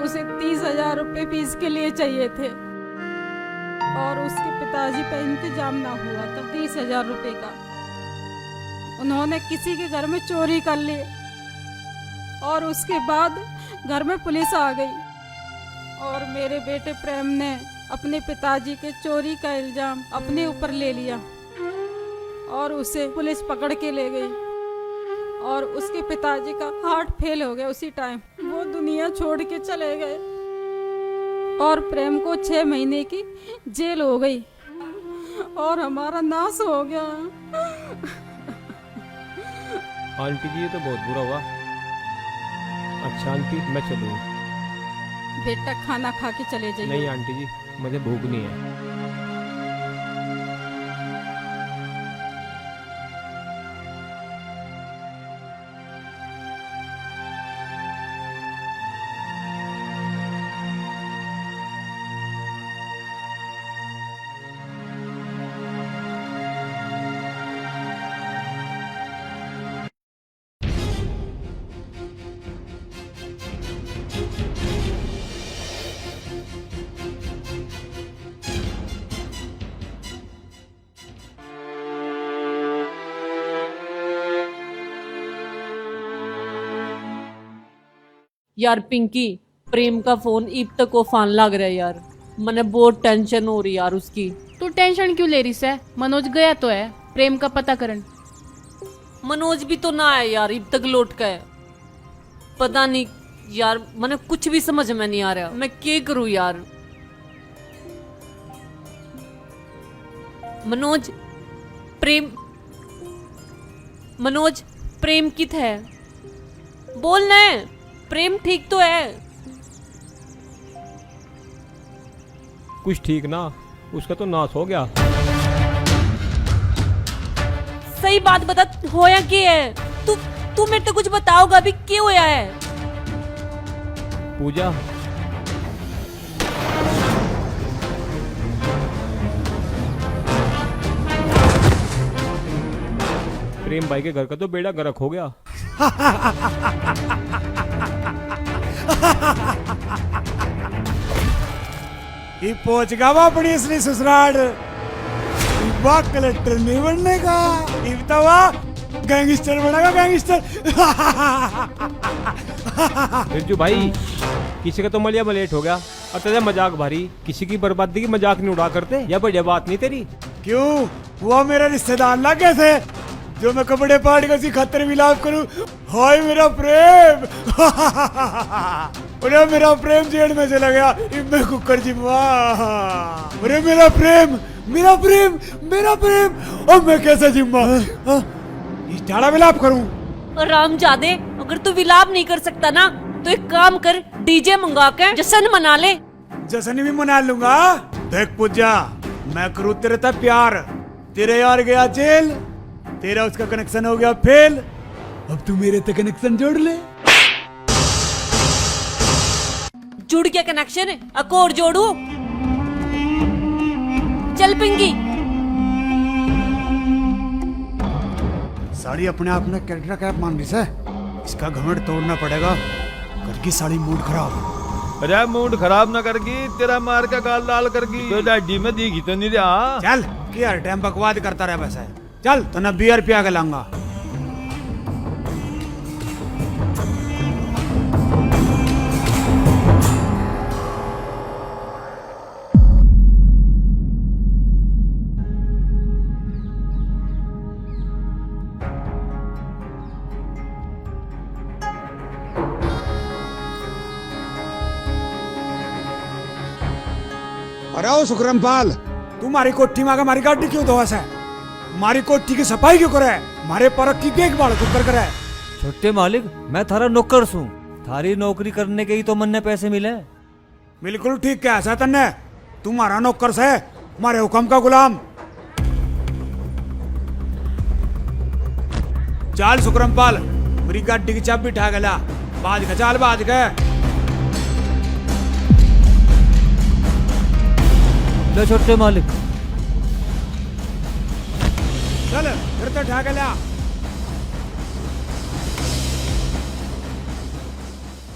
G: उसे 30,000 रुपए फीस के लिए चाहिए थे और उसके पिताजी पे इंतजाम ना हुआ था 30,000 रुपए का। उन्होंने किसी के घर में चोरी कर ली और उसके बाद घर में पुलिस आ गई और मेरे बेटे प्रेम ने अपने पिताजी के चोरी का इल्जाम अपने ऊपर ले लिया और उसे पुलिस पकड़ के ले गई और उसके पिताजी का हार्ट फेल हो गया। उसी टाइम वो दुनिया छोड़ के चले गए और प्रेम को 6 महीने की जेल हो गई और हमारा नाश हो गया।
P: आंटी जी, ये तो बहुत बुरा हुआ। अच्छा आंटी, मैं चलूँ?
G: बेटा, खाना खा के चले जाइए।
P: नहीं आंटी जी, मुझे भूख नहीं है।
B: यार पिंकी, प्रेम का फोन इब तक वो फान लग रहा है यार। मैंने बहुत टेंशन हो रही यार उसकी।
O: तू टेंशन क्यों ले रही है? मनोज गया तो है प्रेम का पता करन।
B: मनोज भी तो ना है यार, इब तक लौट का है। पता नहीं यार, मैंने कुछ भी समझ में नहीं आ रहा, मैं क्या करूं यार। मनोज प्रेम कित है? बोलना है, प्रेम ठीक तो है?
P: कुछ ठीक ना, उसका तो नाश हो गया।
B: सही बात बता, होया क्या है? तू मेरे को कुछ बताओगा अभी क्या होया है?
P: पूजा, प्रेम भाई के घर का तो बेड़ा गर्क हो गया।
H: ये पहुंच गया वो अपनी असली ससुराल। वाह, कलेक्टर नहीं बनने का, गैंगस्टर बनेगा, गैंगस्टर।
P: बिरजू भाई, किसी का तो मलिया मलेट हो गया और तेरा मजाक भारी। किसी की बर्बादी की मजाक नहीं उड़ा करते, या बढ़िया बात नहीं तेरी।
H: क्यों? वो मेरा रिश्तेदार लग गए थे जो मैं कपड़े पाट कर खातर मिलाप करूं। हाय मेरा प्रेम। अरे मेरा प्रेम जेल में चला गया, मैं कुकर जिम्मा। अरे मेरा प्रेम, मेरा प्रेम, मेरा प्रेम, अब मैं कैसे जिम्मा? इस टाड़ा विलाप करूं?
B: रामजादे, अगर तू विलाप नहीं कर सकता ना तो एक काम कर, डीजे मंगा के जश्न मना ले।
H: जश्न भी मना लूंगा। देख पूजा, मैं करूँ तेरे तक प्यार, तेरे यार गया जेल, तेरा उसका कनेक्शन हो गया फेल, अब तू मेरे तक कनेक्शन जोड़ ले।
B: जुड़ गया कनेक्शन, एक और जोड़ू। चल पिंकी।
H: साड़ी अपने आप में कैरेक्टर कैप मान रही है, इसका घमंड तोड़ना पड़ेगा। कर की साड़ी मूड खराब।
I: अरे मूड खराब ना करगी, तेरा मार का गाल लाल करगी। तो डैडी में दिखी तो नहीं रहा।
H: चल कि हर टाइम बकवाद करता रहा वैसे। चल तो ना बियर पिया के लाऊंगा। अरे ओ सुखरमपाल, तू मारी कोठी में आगे मारी गाड़ी क्यों धोस है? मारी कोठी की सफाई क्यों करे? मारे परख की देखभाल क्यों कर करे?
E: छोटे मालिक, मैं थारा नौकर हूँ, थारी नौकरी करने के ही तो मन ने पैसे मिले।
H: बिल्कुल ठीक क्या ऐसा तन्ने, तुम्हारा नौकर से मारे हुक्म का गुलाम। चाल सुखरमपाल, मेरी गाड़ी की चाबी उठा गला, बाज के चाल बाज के।
E: लो छोटे मालिक।
H: चल फिर तो उठा गला।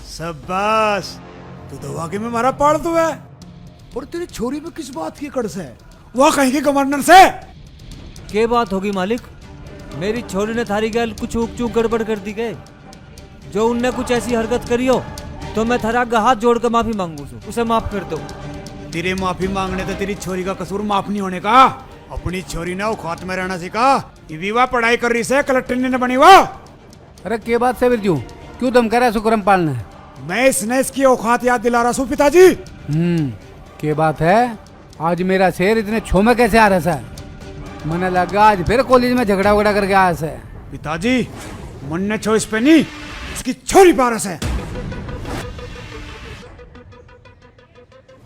H: शाबाश, तू तो वाकई में मारा पाड़ तू है। और तेरी छोरी में किस बात की कड़स है? वह कहीं की गवर्नर से
E: क्या बात होगी मालिक? मेरी छोरी ने थारी गैल कुछ ऊक चूक गड़बड़ कर दी गए, जो उनने कुछ ऐसी हरकत करी हो तो मैं थारा आगे हाथ जोड़ कर माफी मांगू, उसे माफ कर दो।
H: तेरे माफी मांगने तो तेरी छोरी का कसूर माफ नहीं होने का। अपनी छोरी ने औकात में रहना सीखा। ये विवाह पढ़ाई कर रही से कलेक्टर ने बनी हुआ।
Q: अरे क्या बात से बिरजू, क्यों दम करा सुखरमपाल ने?
H: मैं इसने इसकी औकात याद दिला रहा हूँ पिताजी।
Q: क्या बात है? आज मेरा शेर इतने छो में कैसे आ रहा है? मैंने लगा आज फिर कॉलेज में झगड़ा वगड़ा करके आया है।
H: पिताजी, मन ने छो इस पे नहीं, इसकी छोरी पारस है।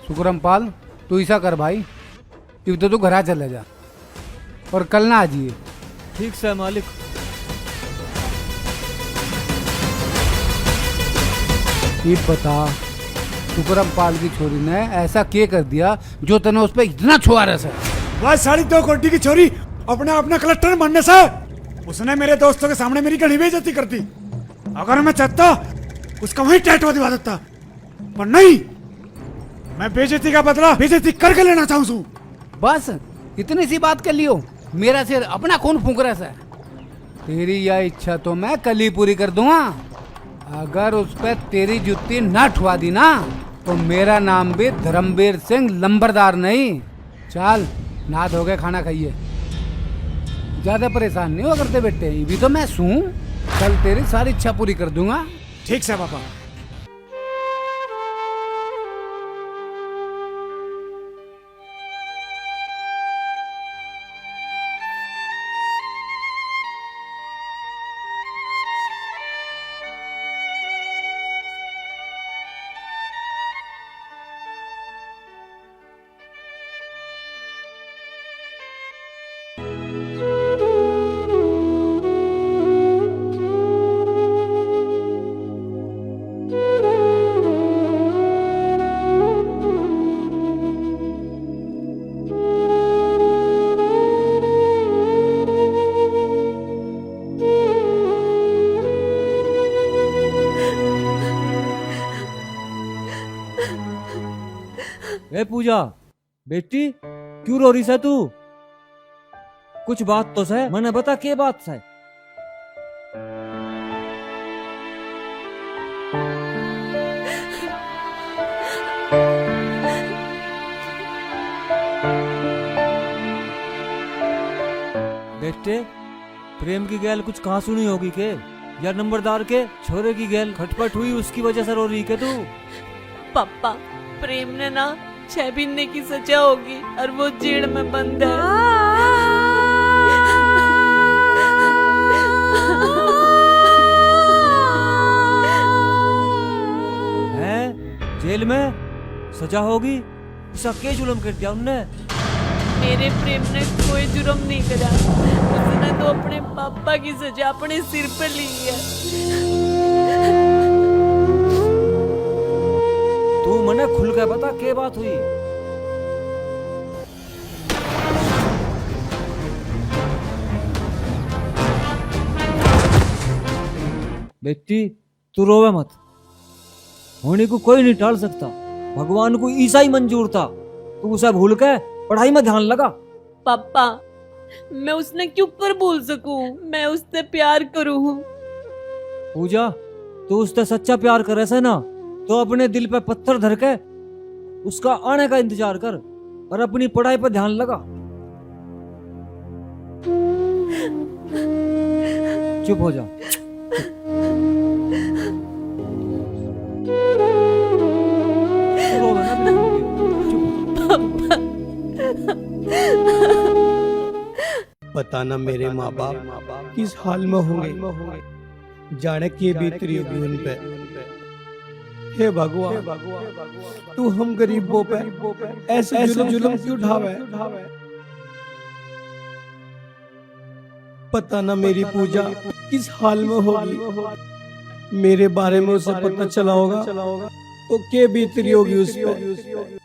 Q: सुखरमपाल, तू ऐसा कर भाई, अब तो तू घर चले जा और कल ना आ जाइए।
E: ठीक से मालिक।
Q: ये बता, सुखरमपाल की छोरी ने ऐसा क्या कर दिया जो तने उस पर इतना छुआ रहा है?
H: वह 2.5 कोटी की छोरी अपने अपने कलेक्टर बनने से उसने मेरे दोस्तों के सामने मेरी घनी बेइज्जती कर दी। अगर मैं चाहता उसका वही टैटू दिवा देता, पर नहीं, मैं बेइज्जती का बदला बेइज्जती करके लेना चाहूँ।
Q: बस इतनी सी बात कर लियो, मेरा सिर अपना खून फूंक रहा है। तेरी यह इच्छा तो मैं कल ही पूरी कर दूंगा। अगर उस पर तेरी जुत्ती न ठुआ दी ना तो मेरा नाम भी धर्मवीर सिंह लंबरदार नहीं। चल नाथ हो गए, खाना खाइए। ज्यादा परेशान नहीं हो करते बेटे, ये भी तो मैं सूं। कल तेरी सारी इच्छा पूरी कर दूंगा।
H: ठीक से पापा।
E: ए पूजा बेटी, क्यों रो रही है तू? कुछ बात तो सह, मैंने बता क्या बात है? बेटे, प्रेम की गैल कुछ कहाँ सुनी होगी के? या नंबरदार के छोरे की गैल खटपट हुई उसकी वजह से रो रही के तू?
B: पापा प्रेम ने ना 6 महीने की सजा होगी और वो जेल में बंद
E: है। जेल में सजा होगी? उसका क्या जुल्म कर दिया उनने?
B: मेरे प्रेम ने कोई जुर्म नहीं करा, उसने तो अपने पापा की सजा अपने सिर पर ली है।
E: तू मने खुल के बता क्या बात हुई? बेटी तू रोवे मत, होने को कोई नहीं टाल सकता। भगवान को ईसा ही मंजूर था, तू उसे भूल के पढ़ाई में ध्यान लगा।
B: पापा मैं उसने क्यों पर भूल सकूं, मैं उससे प्यार करूं।
E: पूजा तू उससे सच्चा प्यार करे से ना तो अपने दिल पे पत्थर धर के उसका आने का इंतजार कर और अपनी पढ़ाई पर ध्यान लगा। चुप हो जा।
A: पता ना मेरे माँ बाप किस हाल में होंगे, जाने के बीतरी होगी उन पे। हे भगवान तू हम गरीबों पे ऐसे जुल्म क्यों उठावे? पता ना मेरी पूजा किस हाल में होगी, मेरे बारे में उसे पता चला होगा तो क्या बीतरी होगी उस पे।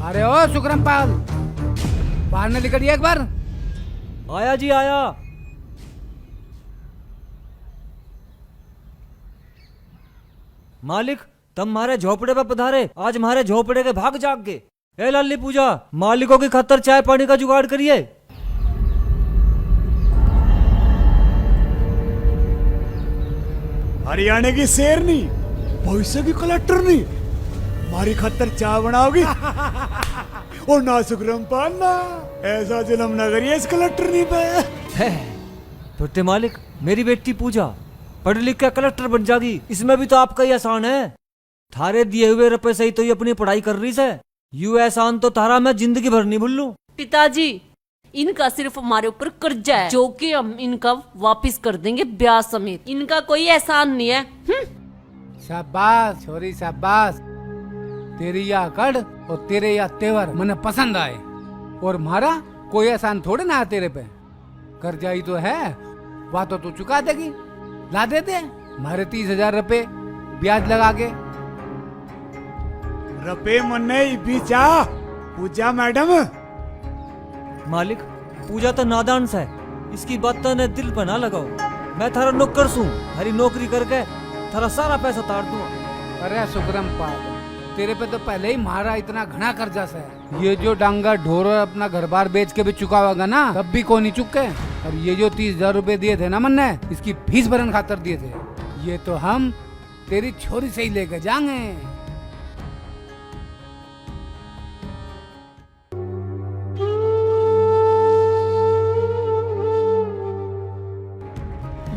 Q: अरे ओ सुकरमपाल, बाहर न निकलिए एक बार।
E: आया जी आया। मालिक तुम हमारे झोपड़े पर पधारे, आज हमारे झोपड़े के भाग जाग गए। ए लाली पूजा, मालिकों की खातर चाय पानी का जुगाड़ करिए।
R: हरियाणा की शेरनी, भविष्य की कलेक्टरनी, हमारी खतर चाय बनाओगी? और ना सुकरमपाल ना, ऐसा जुल्म न करिए इस कलेक्टरनी पे।
E: छोटे मालिक, मेरी बेटी पूजा पढ़ लिख कर कलेक्टर बन जाएगी, इसमें भी तो आपका ही एहसान है। थारे दिए हुए रुपए से ही तो ये अपनी पढ़ाई कर रही है। यू एहसान तो तारा मैं जिंदगी भर नहीं भूल लूं।
B: पिताजी इनका सिर्फ हमारे ऊपर कर्जा है जो कि हम इनका वापस कर देंगे ब्याज समेत, इनका कोई एहसान नहीं है।
Q: शाबाश छोरी शाबाश, तेरी यह अकड़ और तेरे यह तेवर मने पसंद आए। और मारा कोई एहसान थोड़े ना है तेरे पे, कर्जा ही तो है, वह तो तू चुका देगी। ला दे दे मारे 30,000 रुपए ब्याज लगा के।
R: रुपए मन्ने बीचा पूजा मैडम।
E: मालिक पूजा तो नादान सा है, इसकी बात तो ने दिल पर ना लगाओ। मैं थारा नौकर सूं, थारी नौकरी करके थारा सारा पैसा तार दूंगा।
Q: अरे सुकरमपाल, तेरे पे तो पहले ही मारा इतना घना कर्जा सा है। ये जो डांगा ढोर अपना घर बार बेच के भी चुका होगा ना, तब भी कौन नहीं चुके। और ये जो 30,000 रुपए दिए थे ना मन्ने, इसकी फीस भरन खातर दिए थे। ये तो हम तेरी छोरी से ही लेके जाएंगे।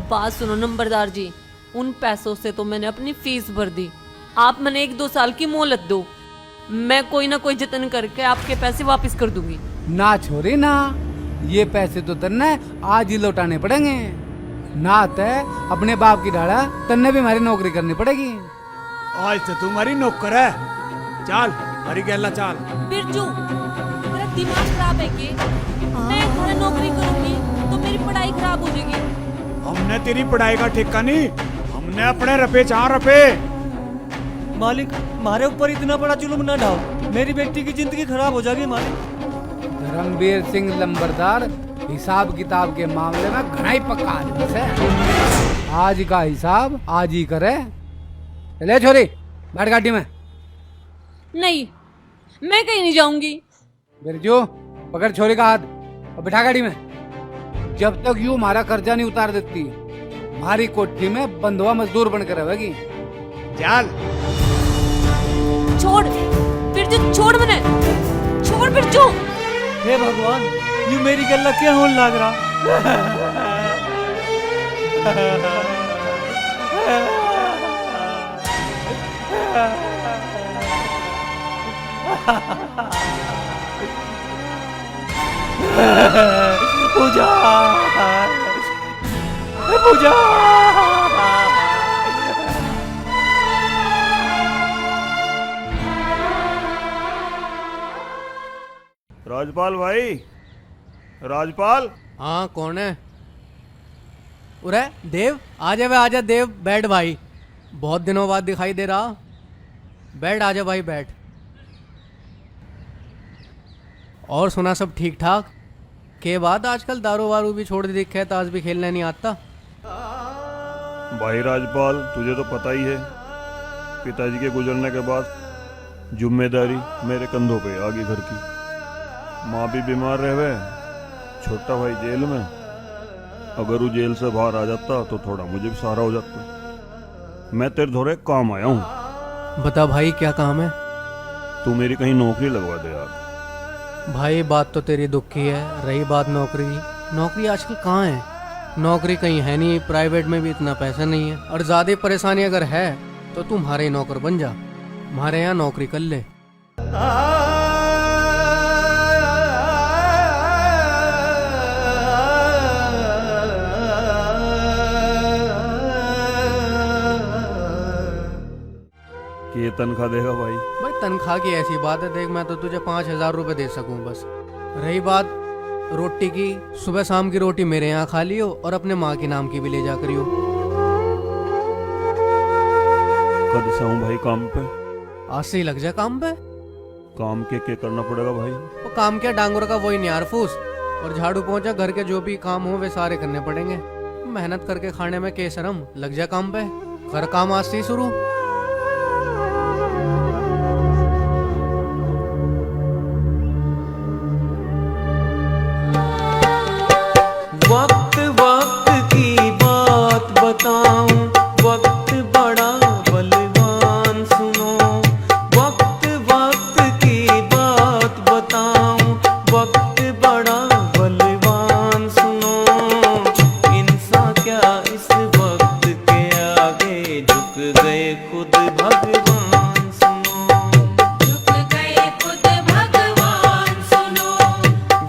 B: बात सुनो नंबरदार जी, उन पैसों से तो मैंने अपनी फीस भर दी। आप मैंने 1-2 साल की मोहलत दो, मैं कोई ना कोई जतन करके आपके पैसे वापस कर दूंगी।
Q: ना छोरी ना, ये पैसे तो तन्ने आज ही लौटाने पड़ेंगे। ना तय अपने बाप की डाला, तन्ने भी हमारी नौकरी करनी पड़ेगी।
R: आज तो तुम्हारी नौकर है, चल हरी गैला चल।
B: बिरजू तेरा दिमाग खराब है के? मैं तुम्हारी नौकरी करूंगी तो मेरी पढ़ाई खराब हो जाएगी।
R: हमने तेरी पढ़ाई का ठेका नहीं, हमने अपने रुपए 4 रुपए।
E: मालिक मारे ऊपर इतना बड़ा जुल्म ना ढाओ, मेरी बेटी की जिंदगी खराब हो जाएगी हमारी।
Q: धर्मवीर सिंह लंबरदार हिसाब किताब के मामले में घना ही पक्का आदमी है। आज का हिसाब आज ही करे। ले छोरी, बैठ गाड़ी में।
B: नहीं, मैं कहीं नहीं जाऊंगी।
Q: बिरजू, पकड़ छोरी का हाथ और बिठा गाड़ी में। जब तक यूं हमारा कर्जा नहीं उतार देती, हमारी कोठी में बंधुआ मजदूर बनकर रहेगी। चल।
B: छोड़ बिरजू, छोड़ मैंने, छोड़ बिरजू।
E: हे भगवान, यू मेरी गल्ला क्या होने लग रहा। पूजा, पूजा।
I: राजपाल भाई, राजपाल।
S: हाँ, कौन है? उरे देव, आजा देव, बैठ भाई। बहुत दिनों बाद दिखाई दे रहा। बैठ, आजा भाई बैठ। और सुना सब ठीक ठाक? के बाद आजकल दारू वारू भी छोड़ दी दिखे, ताश भी खेलने नहीं आता।
I: भाई राजपाल, तुझे तो पता ही है, पिताजी के गुजरने के बाद जिम्मेदारी मेरे कंधों पे आ गई घर की। माँ भी बीमार रहे, छोटा भाई जेल में। अगर वो जेल से बाहर आ जाता तो थोड़ा मुझे भी सहारा हो जाता। मैं तेरे धोरे काम आया हूँ।
S: बता भाई, क्या काम है?
I: तू मेरी कहीं नौकरी लगवा दे यार।
S: भाई बात तो तेरी दुख की है। रही बात नौकरी की, नौकरी आजकल कहाँ है? नौकरी कहीं है नहीं, प्राइवेट में भी इतना पैसा नहीं है। और ज़्यादा परेशानी अगर है तो तुम्हारे ही नौकर बन जा, हमारे यहाँ नौकरी कर ले।
I: कि ये तनख्वाह देगा भाई?
S: भाई तनख्वाह की ऐसी बात है, देख मैं तो तुझे 5,000 रुपये दे सकूं बस। रही बात रोटी की, सुबह शाम की रोटी मेरे यहाँ खा लियो और अपने माँ के नाम की भी ले जा करियो।
I: कद से हूँ भाई काम पे?
S: आज से ही लग जा काम पे।
I: काम के करना पड़ेगा भाई?
S: वो काम क्या, डांगोर का वही निहार फूस और झाड़ू पोंछा, घर के जो भी काम हो वे सारे करने पड़ेंगे। मेहनत करके खाने में के शर्म, लग जा काम पे। कर काम आज से ही शुरू।
T: वक्त वक्त की बात बताऊं, वक्त बड़ा बलवान सुनो। वक्त वक्त की बात बताऊं, वक्त बड़ा बलवान सुनो। इंसान क्या इस वक्त के आगे झुक गए खुद भगवान सुनो। झुक गए खुद भगवान सुनो।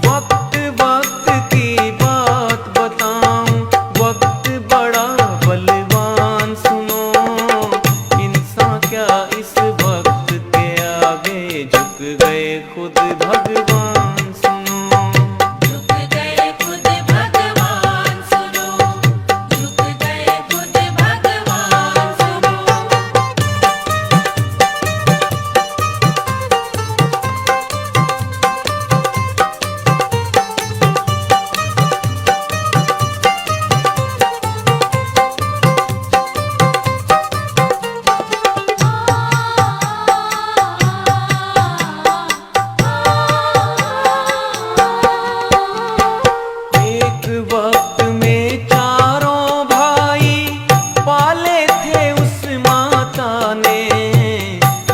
T: वक्त वक्त की बात बताऊं, वक्त बड़ा बलवान सुनो। इंसान क्या इस वक्त के आगे झुक गए खुद भगवान सुनो। झुक गए खुद भगवान सुनो। झुक गए खुद भगवान सुनो। एक वक्त में चारों भाई पाले थे उस माता ने।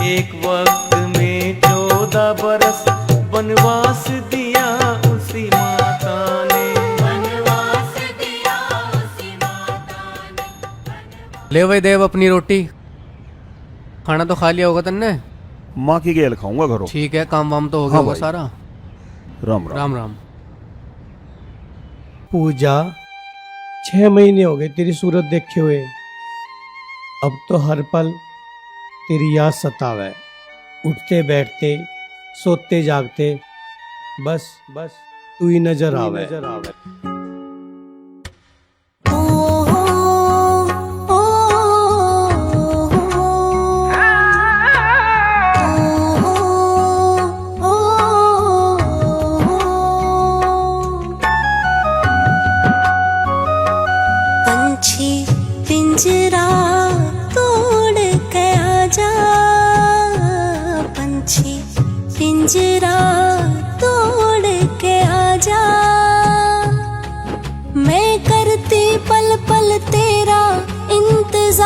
T: एक वक्त में 14 बरस वनवास दिया उसी माता ने। वनवास दिया उसी माता ने।
S: ले भाई देव अपनी रोटी। खाना तो खा लिया होगा तन्ने?
I: माँ की गेल खाऊंगा घरों।
S: ठीक है, काम वाम तो हो गया
I: हाँ
S: होगा
I: भाई।
S: सारा।
I: राम राम।
S: राम राम।
A: पूजा, 6 महीने हो गए तेरी सूरत देखे हुए। अब तो हर पल तेरी याद सतावे, उठते बैठते सोते जागते बस तू ही नजर आवे।
D: पिंजरा तोड़ के आजा, मैं करती पल पल तेरा इंतजार।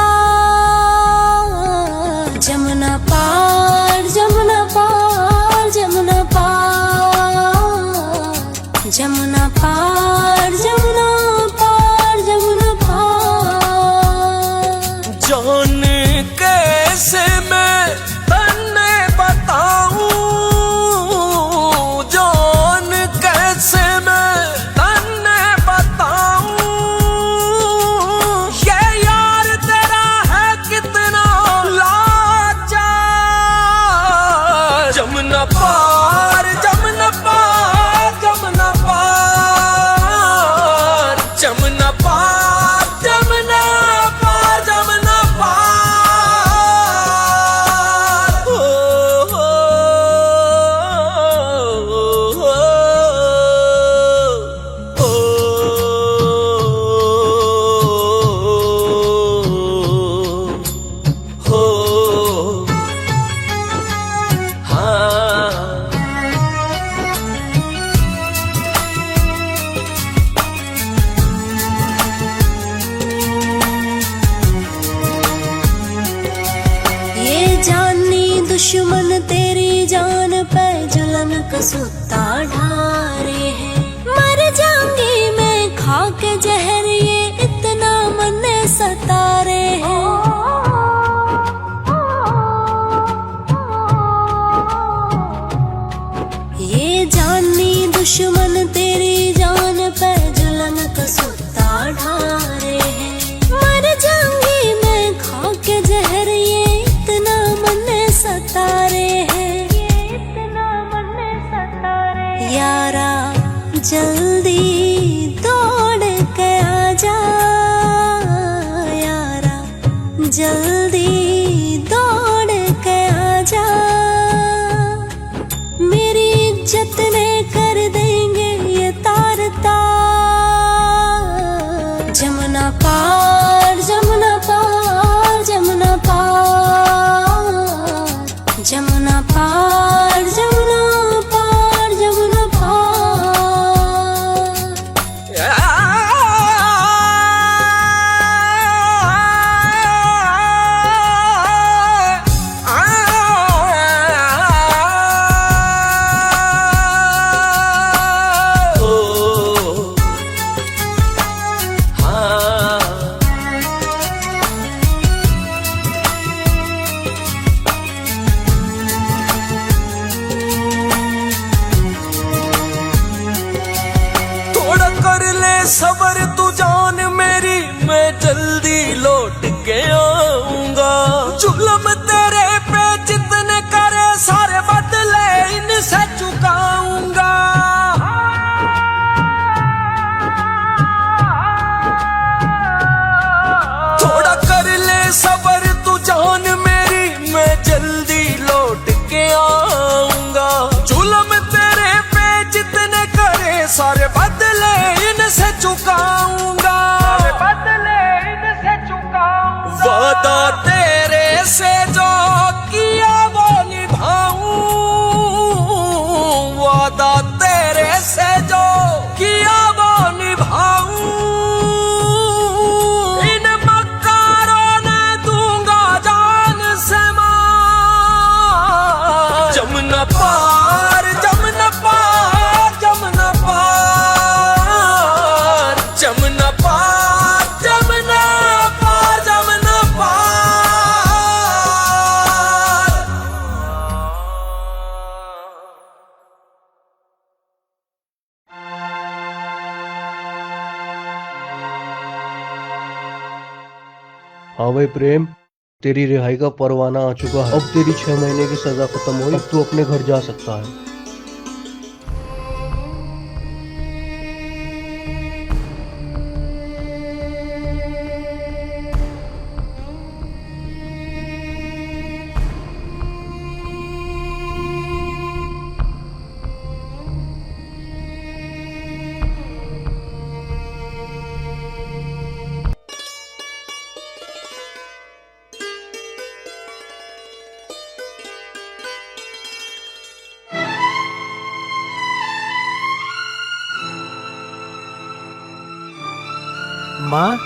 D: जमुना पार जमुना पार जमुना पार, जमुना पार जमुना पार जमुना पार।
T: जान कैसे मैं तन्ने बताऊं, जान कैसे मैं तन्ने बताऊं, ये यार तेरा है कितना लाचार। जमुना पार जमुना पार जमुना पार, जमुना पार जमुना पार जमुना पार। ओ, ओ, ओ, ओ, ओ, हाँ।
D: ये जानी दुश्मन तेरी जान पे जुल्म कसूता ढारे हैं, मर जाऊंगी मैं खा के जहर, ये इतना मन सता रहे हैं। ये जानी दुश्मन तेरी जान पे जुल्म कसूता ढारे हैं, मर जाऊंगी मैं खा के जहर, ये इतना मन सता रहे हैं, ये इतना मन सता रहे हैं। यारा जल्दी दौड़ के आजा, यारा जल्दी दौड़ के आजा, मेरी इज्जत में कर देंगे ये तार तार। जमुना पार जमुना पार जमुना पार, जमुना पार जमुना पार जमुना पार।
T: थोड़ा कर ले सबर तू जान मेरी, मैं जल्दी लौट के आऊंगा। जुल्म तेरे पे जितने करे सारे बदले इनसे चुकाऊंगा। थोड़ा कर ले सबर तू जान मेरी, मैं जल्दी लौट के आऊंगा। जुल्म तेरे पे जितने करे सारे बदले इनसे चुकाऊंगा, बदले इनसे चुकाऊंगा। वादा तेरे से जो किया वो निभाऊं, वादा तेरे से जो किया वो निभाऊं। इन मक्कारों ने दूंगा जान से मार। जमुना पार जमुना पार जमुना पार, जमुना पार जमुना पार जमुना पार।
K: हाँ भाई प्रेम, तेरी रिहाई का परवाना आ चुका है। अब तेरी 6 महीने की सजा खत्म हुई, अब तू अपने घर जा सकता है।
A: माँ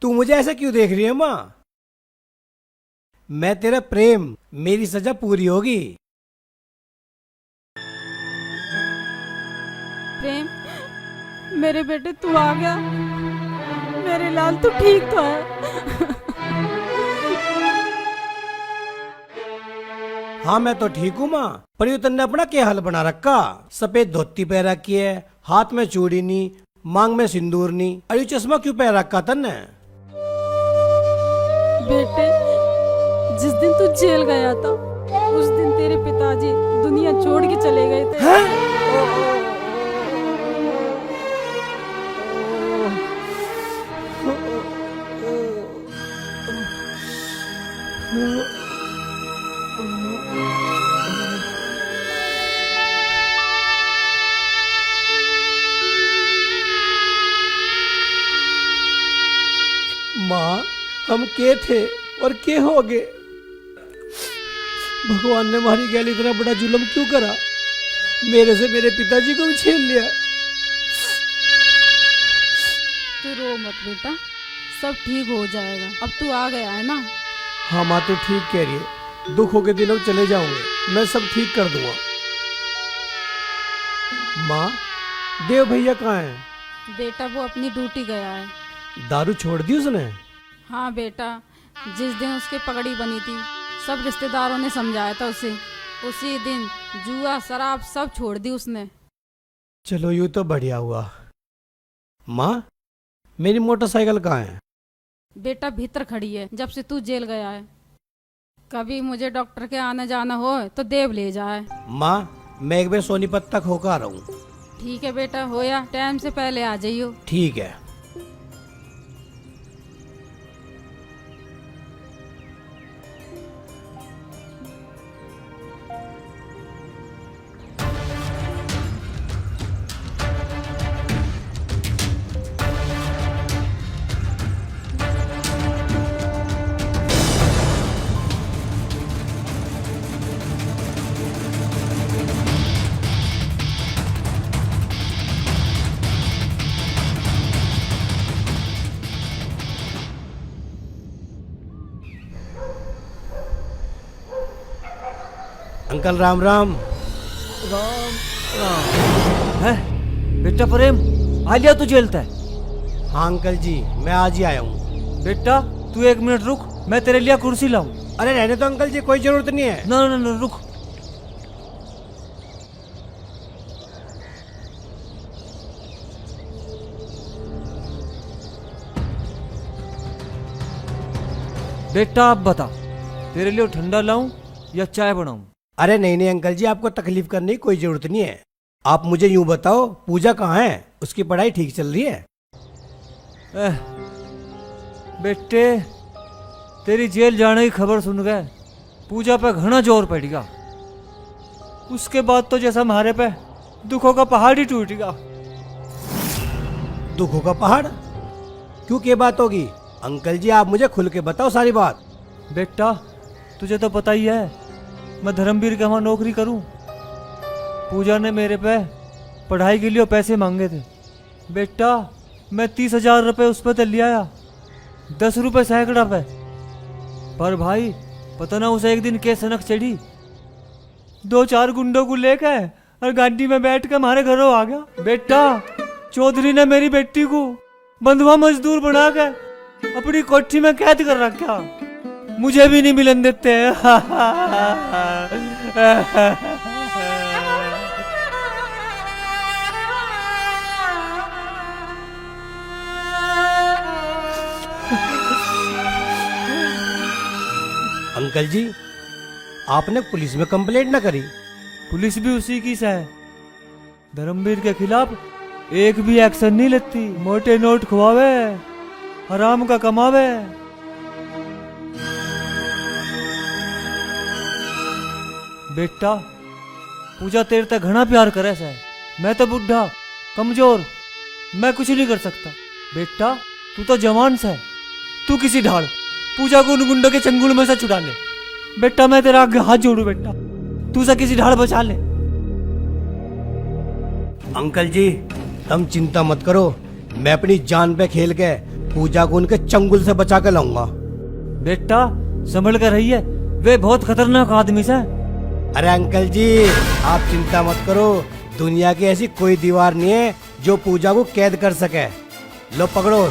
A: तू मुझे ऐसा क्यों देख रही है माँ? मैं तेरा प्रेम, मेरी सजा पूरी होगी।
G: प्रेम, मेरे बेटे तू आ गया। मेरे लाल तू ठीक तो है?
A: हाँ मैं तो ठीक हूँ माँ, पर ये तन्ने अपना क्या हाल बना रखा? सफेद धोती पहन रखी है, हाथ में चूड़ी नहीं, मांग में सिंदूर नहीं, अरे चश्मा क्यों पहन रखा तन्ने?
G: बेटे, जिस दिन तू जेल गया था उस दिन तेरे पिताजी दुनिया छोड़ के चले गए थे।
A: माँ हम के थे और के हो गए? भगवान ने हमारी गैल इतना बड़ा जुल्म क्यों करा? मेरे से मेरे पिताजी को भी छीन लिया।
G: तू रो मत बेटा, सब ठीक हो जाएगा। अब तू आ गया है ना।
A: हाँ माँ तो ठीक कह रही है, दुख हो के दिनों चले जाऊंगे, मैं सब ठीक कर दूंगा। माँ देव भैया कहाँ है?
G: बेटा वो अपनी ड्यूटी गया है।
A: दारू छोड़ दी उसने?
G: हाँ बेटा, जिस दिन उसकी पगड़ी बनी थी सब रिश्तेदारों ने समझाया था उसे, उसी दिन जुआ शराब सब छोड़ दी उसने।
A: चलो यूँ तो बढ़िया हुआ। माँ मेरी मोटरसाइकिल कहाँ है?
G: बेटा भीतर खड़ी है, जब से तू जेल गया है। कभी मुझे डॉक्टर के आना जाना हो तो देव ले जाए।
A: माँ मैं एक बार सोनीपत तक होकर आ रहा हूँ।
G: ठीक है बेटा, होया टाइम से पहले आ जाइयो।
A: ठीक है। अंकल राम राम।
E: राम राम। है बेटा प्रेम, आ लिया तू जेल तय?
A: हाँ अंकल जी मैं आज ही आया हूँ।
E: बेटा तू 1 मिनट रुक, मैं तेरे लिए कुर्सी लाऊं।
A: अरे रहने तो अंकल जी, कोई जरूरत नहीं है।
E: ना ना ना रुक। बेटा अब बता, तेरे लिए ठंडा लाऊं या चाय बनाऊं?
A: अरे नहीं नहीं अंकल जी, आपको तकलीफ करने की कोई जरूरत नहीं है। आप मुझे यूं बताओ, पूजा कहाँ है? उसकी पढ़ाई ठीक चल रही है?
E: बेटे तेरी जेल जाने की खबर सुन गए पूजा पे घना जोर पड़ेगा। उसके बाद तो जैसा हमारे पे दुखों का पहाड़ ही टूटेगा।
A: दुखों का पहाड़? क्यों क्या बात होगी? अंकल जी आप मुझे खुल के बताओ सारी बात।
E: बेटा तुझे तो पता ही है, मैं धर्मवीर के वहाँ नौकरी करूं। पूजा ने मेरे पे पढ़ाई के लिए पैसे मांगे थे। बेटा मैं 30,000 रुपये उस पर तो ले आया, 10 रुपये सैकड़ा पे। पर भाई पता ना उसे एक दिन के सनक चढ़ी, 2-4 गुंडों को लेकर और गाड़ी में बैठ कर हमारे घरों आ गया। बेटा चौधरी ने मेरी बेटी को बंधुआ मजदूर बना कर अपनी कोठी में कैद कर रखा, मुझे भी नहीं मिलन देते।
A: अंकल जी आपने पुलिस में कंप्लेंट ना करी?
E: पुलिस भी उसी की है, धर्मवीर के खिलाफ एक भी एक्शन नहीं लेती। मोटे नोट खुआवे, हराम का कमावे। बेटा पूजा तेरे तक घना प्यार करे से, मैं तो बुढ़ा कमजोर, मैं कुछ नहीं कर सकता। बेटा तू तो जवान सा है, तू किसी ढाल पूजा को उन गुंडों के चंगुल में से छुड़ा ले। बेटा मैं तेरा आगे हाथ जोड़ू बेटा, तू सा किसी ढाल बचा ले।
A: अंकल जी तुम चिंता मत करो, मैं अपनी जान पे खेल के पूजा को उनके चंगुल से बचा के लाऊंगा।
E: बेटा संभल कर रही है, वे बहुत खतरनाक आदमी से।
A: अरे अंकल जी आप चिंता मत करो, दुनिया की ऐसी कोई दीवार नहीं है जो पूजा को कैद कर सके। लो पकड़ो।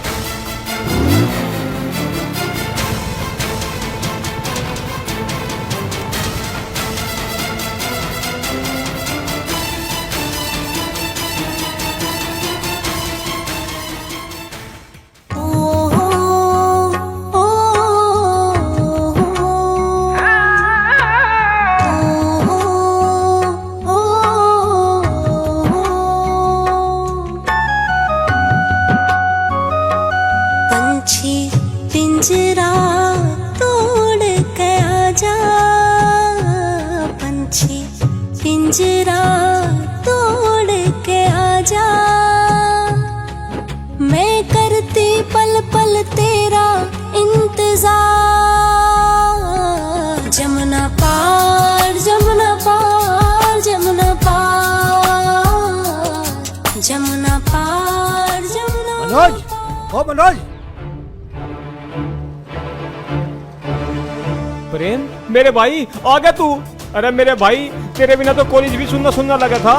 D: पिंजरा तोड़ के आजा, पंछी पिंजरा तोड़ के आजा, मैं करती पल पल तेरा इंतजार। जमुना पार जमुना पार जमुना पार जमुना पार जमुना।
A: मनोज, ओ मनोज।
P: प्रेम मेरे भाई आ गया तू। अरे मेरे भाई तेरे बिना तो कॉलेज भी सुनना सुनना लगा था।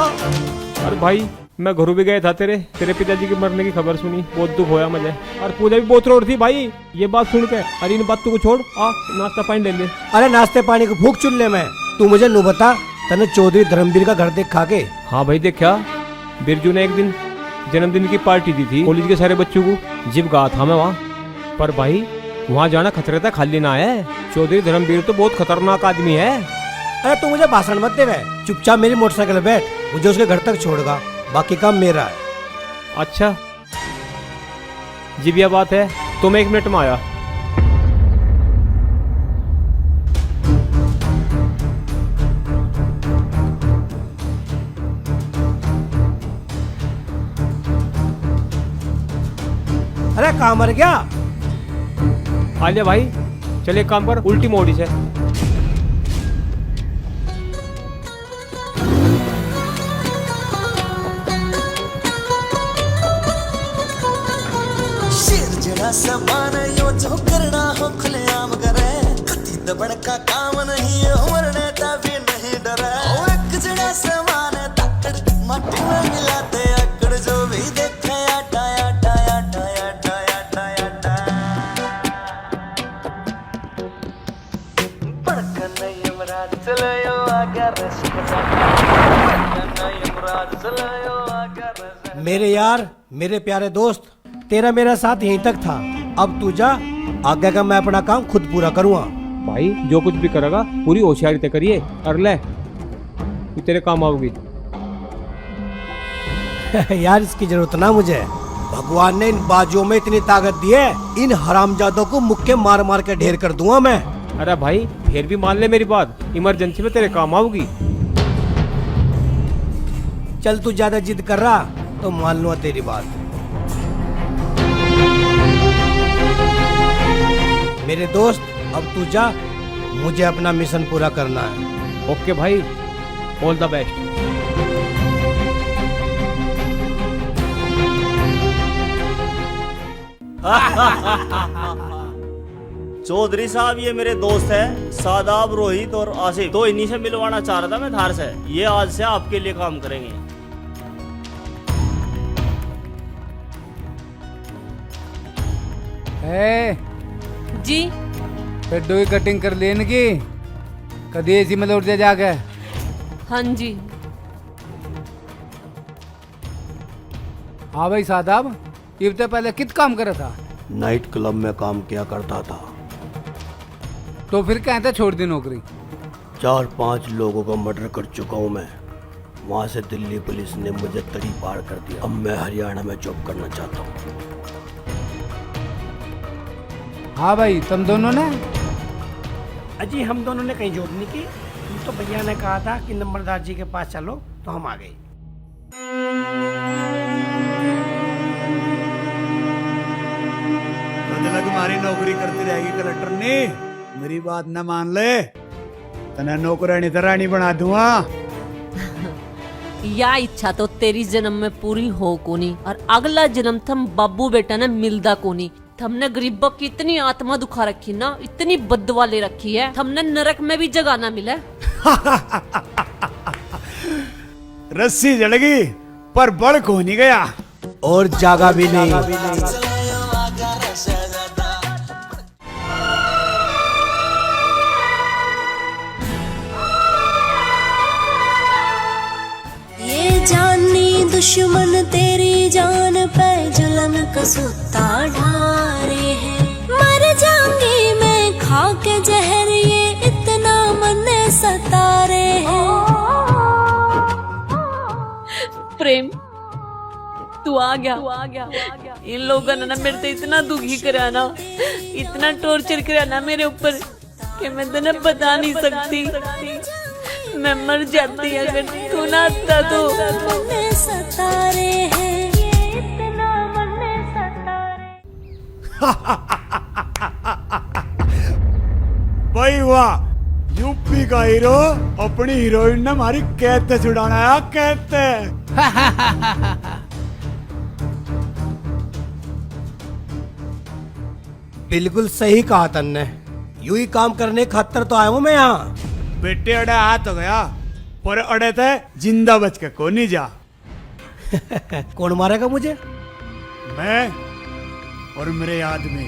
P: अरे भाई मैं घरों भी गया था, तेरे पिताजी के मरने की खबर सुनी, बहुत दुख होया मुझे। और पूजा भी बहुत रोड थी भाई ये बात सुन के। अरे इन बातों को छोड़, आ नाश्ता पानी ले ले।
A: अरे नाश्ते पानी को भूख चुन में तू मुझे नू बता, तने चौधरी धर्मवीर का घर देख खा के?
P: हाँ भाई देखा, बिरजू ने एक दिन जन्मदिन की पार्टी दी थी कॉलेज के सारे बच्चों को, जिप गया था मैं वहाँ। पर भाई वहाँ जाना खतरे था, खाली ना है। चौधरी धर्मवीर तो बहुत खतरनाक आदमी है।
A: अरे तू मुझे भाषण मत दे, चुपचाप मेरी मोटरसाइकिल बैठ, मुझे उसके घर तक छोड़गा, बाकी काम मेरा है।
P: अच्छा जी भैया बात है तो मैं 1 मिनट में आया।
A: अरे कहाँ मर गया?
P: आलिया भाई चले एक काम कर, उल्टी मोड़ी से।
T: शेर जरा समान यो जो करना हो खुलेआम करे, कति दबड़ का काम नहीं है, मरने का भी नहीं डरे। और एक जरा समान तकड़ माटी में मिलाते अकड़, जो भी देखे आटा आटा आटा आटा आटा आटा। बड़कन यमराज चलो यो आगे रश्क बड़कन यमराज चलो यो आगे रश्क।
A: मेरे यार, मेरे प्यारे दोस्त, तेरा मेरा साथ यहीं तक था, अब तू जा, आगे का मैं अपना काम खुद पूरा करूँगा।
P: भाई जो कुछ भी करेगा पूरी होशियारी से करिए, और ले ये तेरे काम आओगी।
A: यार इसकी जरूरत ना मुझे, भगवान ने इन बाजुओं में इतनी ताकत दी है, इन हरामजादों को मुक्के मार मार के ढेर कर दूंगा मैं।
P: अरे भाई फिर भी मान ले मेरी बात, इमरजेंसी में तेरे काम आओगी।
A: चल तू ज्यादा जिद कर रहा तो मान लूंगा तेरी बात। मेरे दोस्त अब तू जा, मुझे अपना मिशन पूरा करना है।
P: ओके भाई, ऑल द बेस्ट।
U: चौधरी साहब ये मेरे दोस्त है सादाब, रोहित और आसिफ, तो इन्हीं से मिलवाना चाह रहा था मैं धार से। ये आज से आपके लिए काम करेंगे।
B: जी
Q: पेड्डो की कटिंग कर ली इनकी, कभी एसी में लौट जा जाके।
B: हाँ जी।
Q: हाँ भाई सादाब, इब्ते पहले कित काम करा था?
A: नाइट क्लब में काम किया करता था।
Q: तो फिर कहते छोड़ दी नौकरी?
A: 4-5 लोगों का मर्डर कर चुका हूँ मैं, वहाँ से दिल्ली पुलिस ने मुझे तरी पार कर दिया। अब मैं हरियाणा में जॉब करना चाहता हूँ।
Q: हाँ भाई तुम दोनों ने?
A: अजी हम दोनों ने कहीं जॉब नहीं की, तो भैया ने कहा था कि नंबरदार जी के पास चलो, तो हम आ गए।
R: तुम्हारी नौकरी करती रहेगी कलेक्टर ने। मेरी बात न मान ले तना नौकरानी तरानी बना दूंगा।
B: या इच्छा तो तेरी जन्म में पूरी हो कोनी और अगला जन्म थम बाबू बेटा ने मिलदा कोनी। थमने गरीबों की इतनी आत्मा दुखा रखी ना, इतनी बददुआ ले रखी है, थमने नरक में भी जगह ना मिले।
R: रस्सी जड़गी पर बड़ को नहीं गया
A: और जागा भी नहीं।
D: ये जानी दुश्मन तेरी जान पे जुल्म कसूता ढारे हैं। मर जाऊंगी मैं खा के जहर, ये इतना मन सतारे हैं।
B: प्रेम तू आ गया। इन लोगों ने ना मेरे से इतना दुखी करा ना, इतना टॉर्चर करा ना मेरे ऊपर कि मैं तेने बता नहीं सकती। मैं मर जाती अगर तू ना आता तो।
D: सतारे हैं, ये इतना मन सतारे।
R: भाई वाह, यूपी का हीरो अपनी हीरोइन ने हमारी कैद से छुड़ाना है। कैद से
A: बिल्कुल सही कहा तन्ने, यूं ही काम करने खातर तो आया हूं मैं यहाँ।
R: बेटे अड़े आ तो गया पर अड़े थे जिंदा बच के को नहीं जा।
A: कौन मारेगा मुझे?
R: मैं और मेरे आदमी।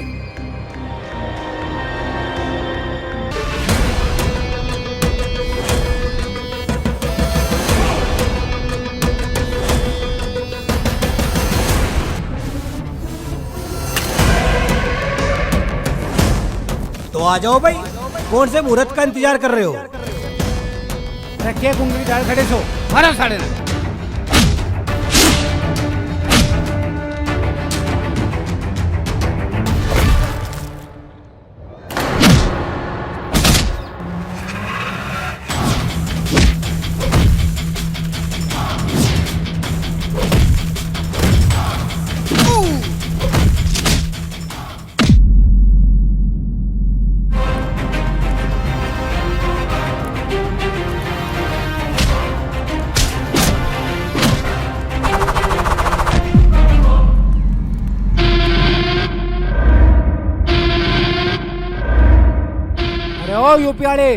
A: तो आ जाओ भाई, कौन से मुहूर्त का इंतजार कर रहे हो?
Q: रखिए कुंगली डाल खड़े सो मारो साढ़े ना। यूपी वाले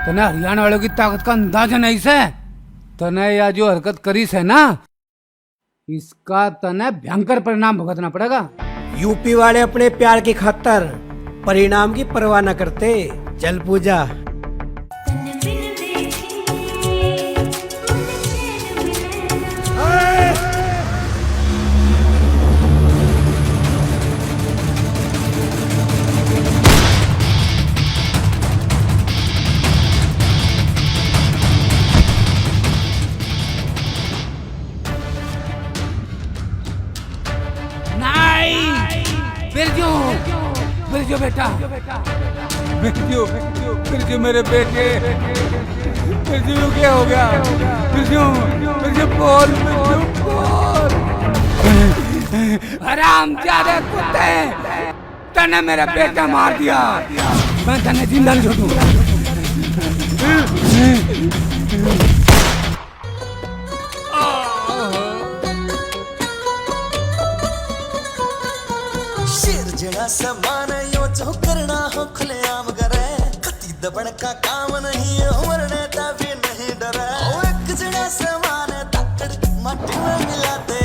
Q: तने हरियाणा वालों की ताकत का अंदाजा नहीं से। तने या जो हरकत करी से ना, इसका तने भयंकर परिणाम भुगतना पड़ेगा।
A: यूपी वाले अपने प्यार की खातर परिणाम की परवाह न करते। चल पूजा।
Q: बिरजू बेटा, बिरजू मेरे बेटे, बिरजू क्या हो गया? बिरजू बोल, हरामजादे कुत्ते, तने मेरा बेटा मार दिया, मैं तने जिंदा नहीं छोड़ूंगा।
T: समान यो जो करना हो खुलेआम करे, कति दबण का काम नहीं मरने ता भी नहीं डरे। एक जड़ा समान ताकड़ माटी में मिलाते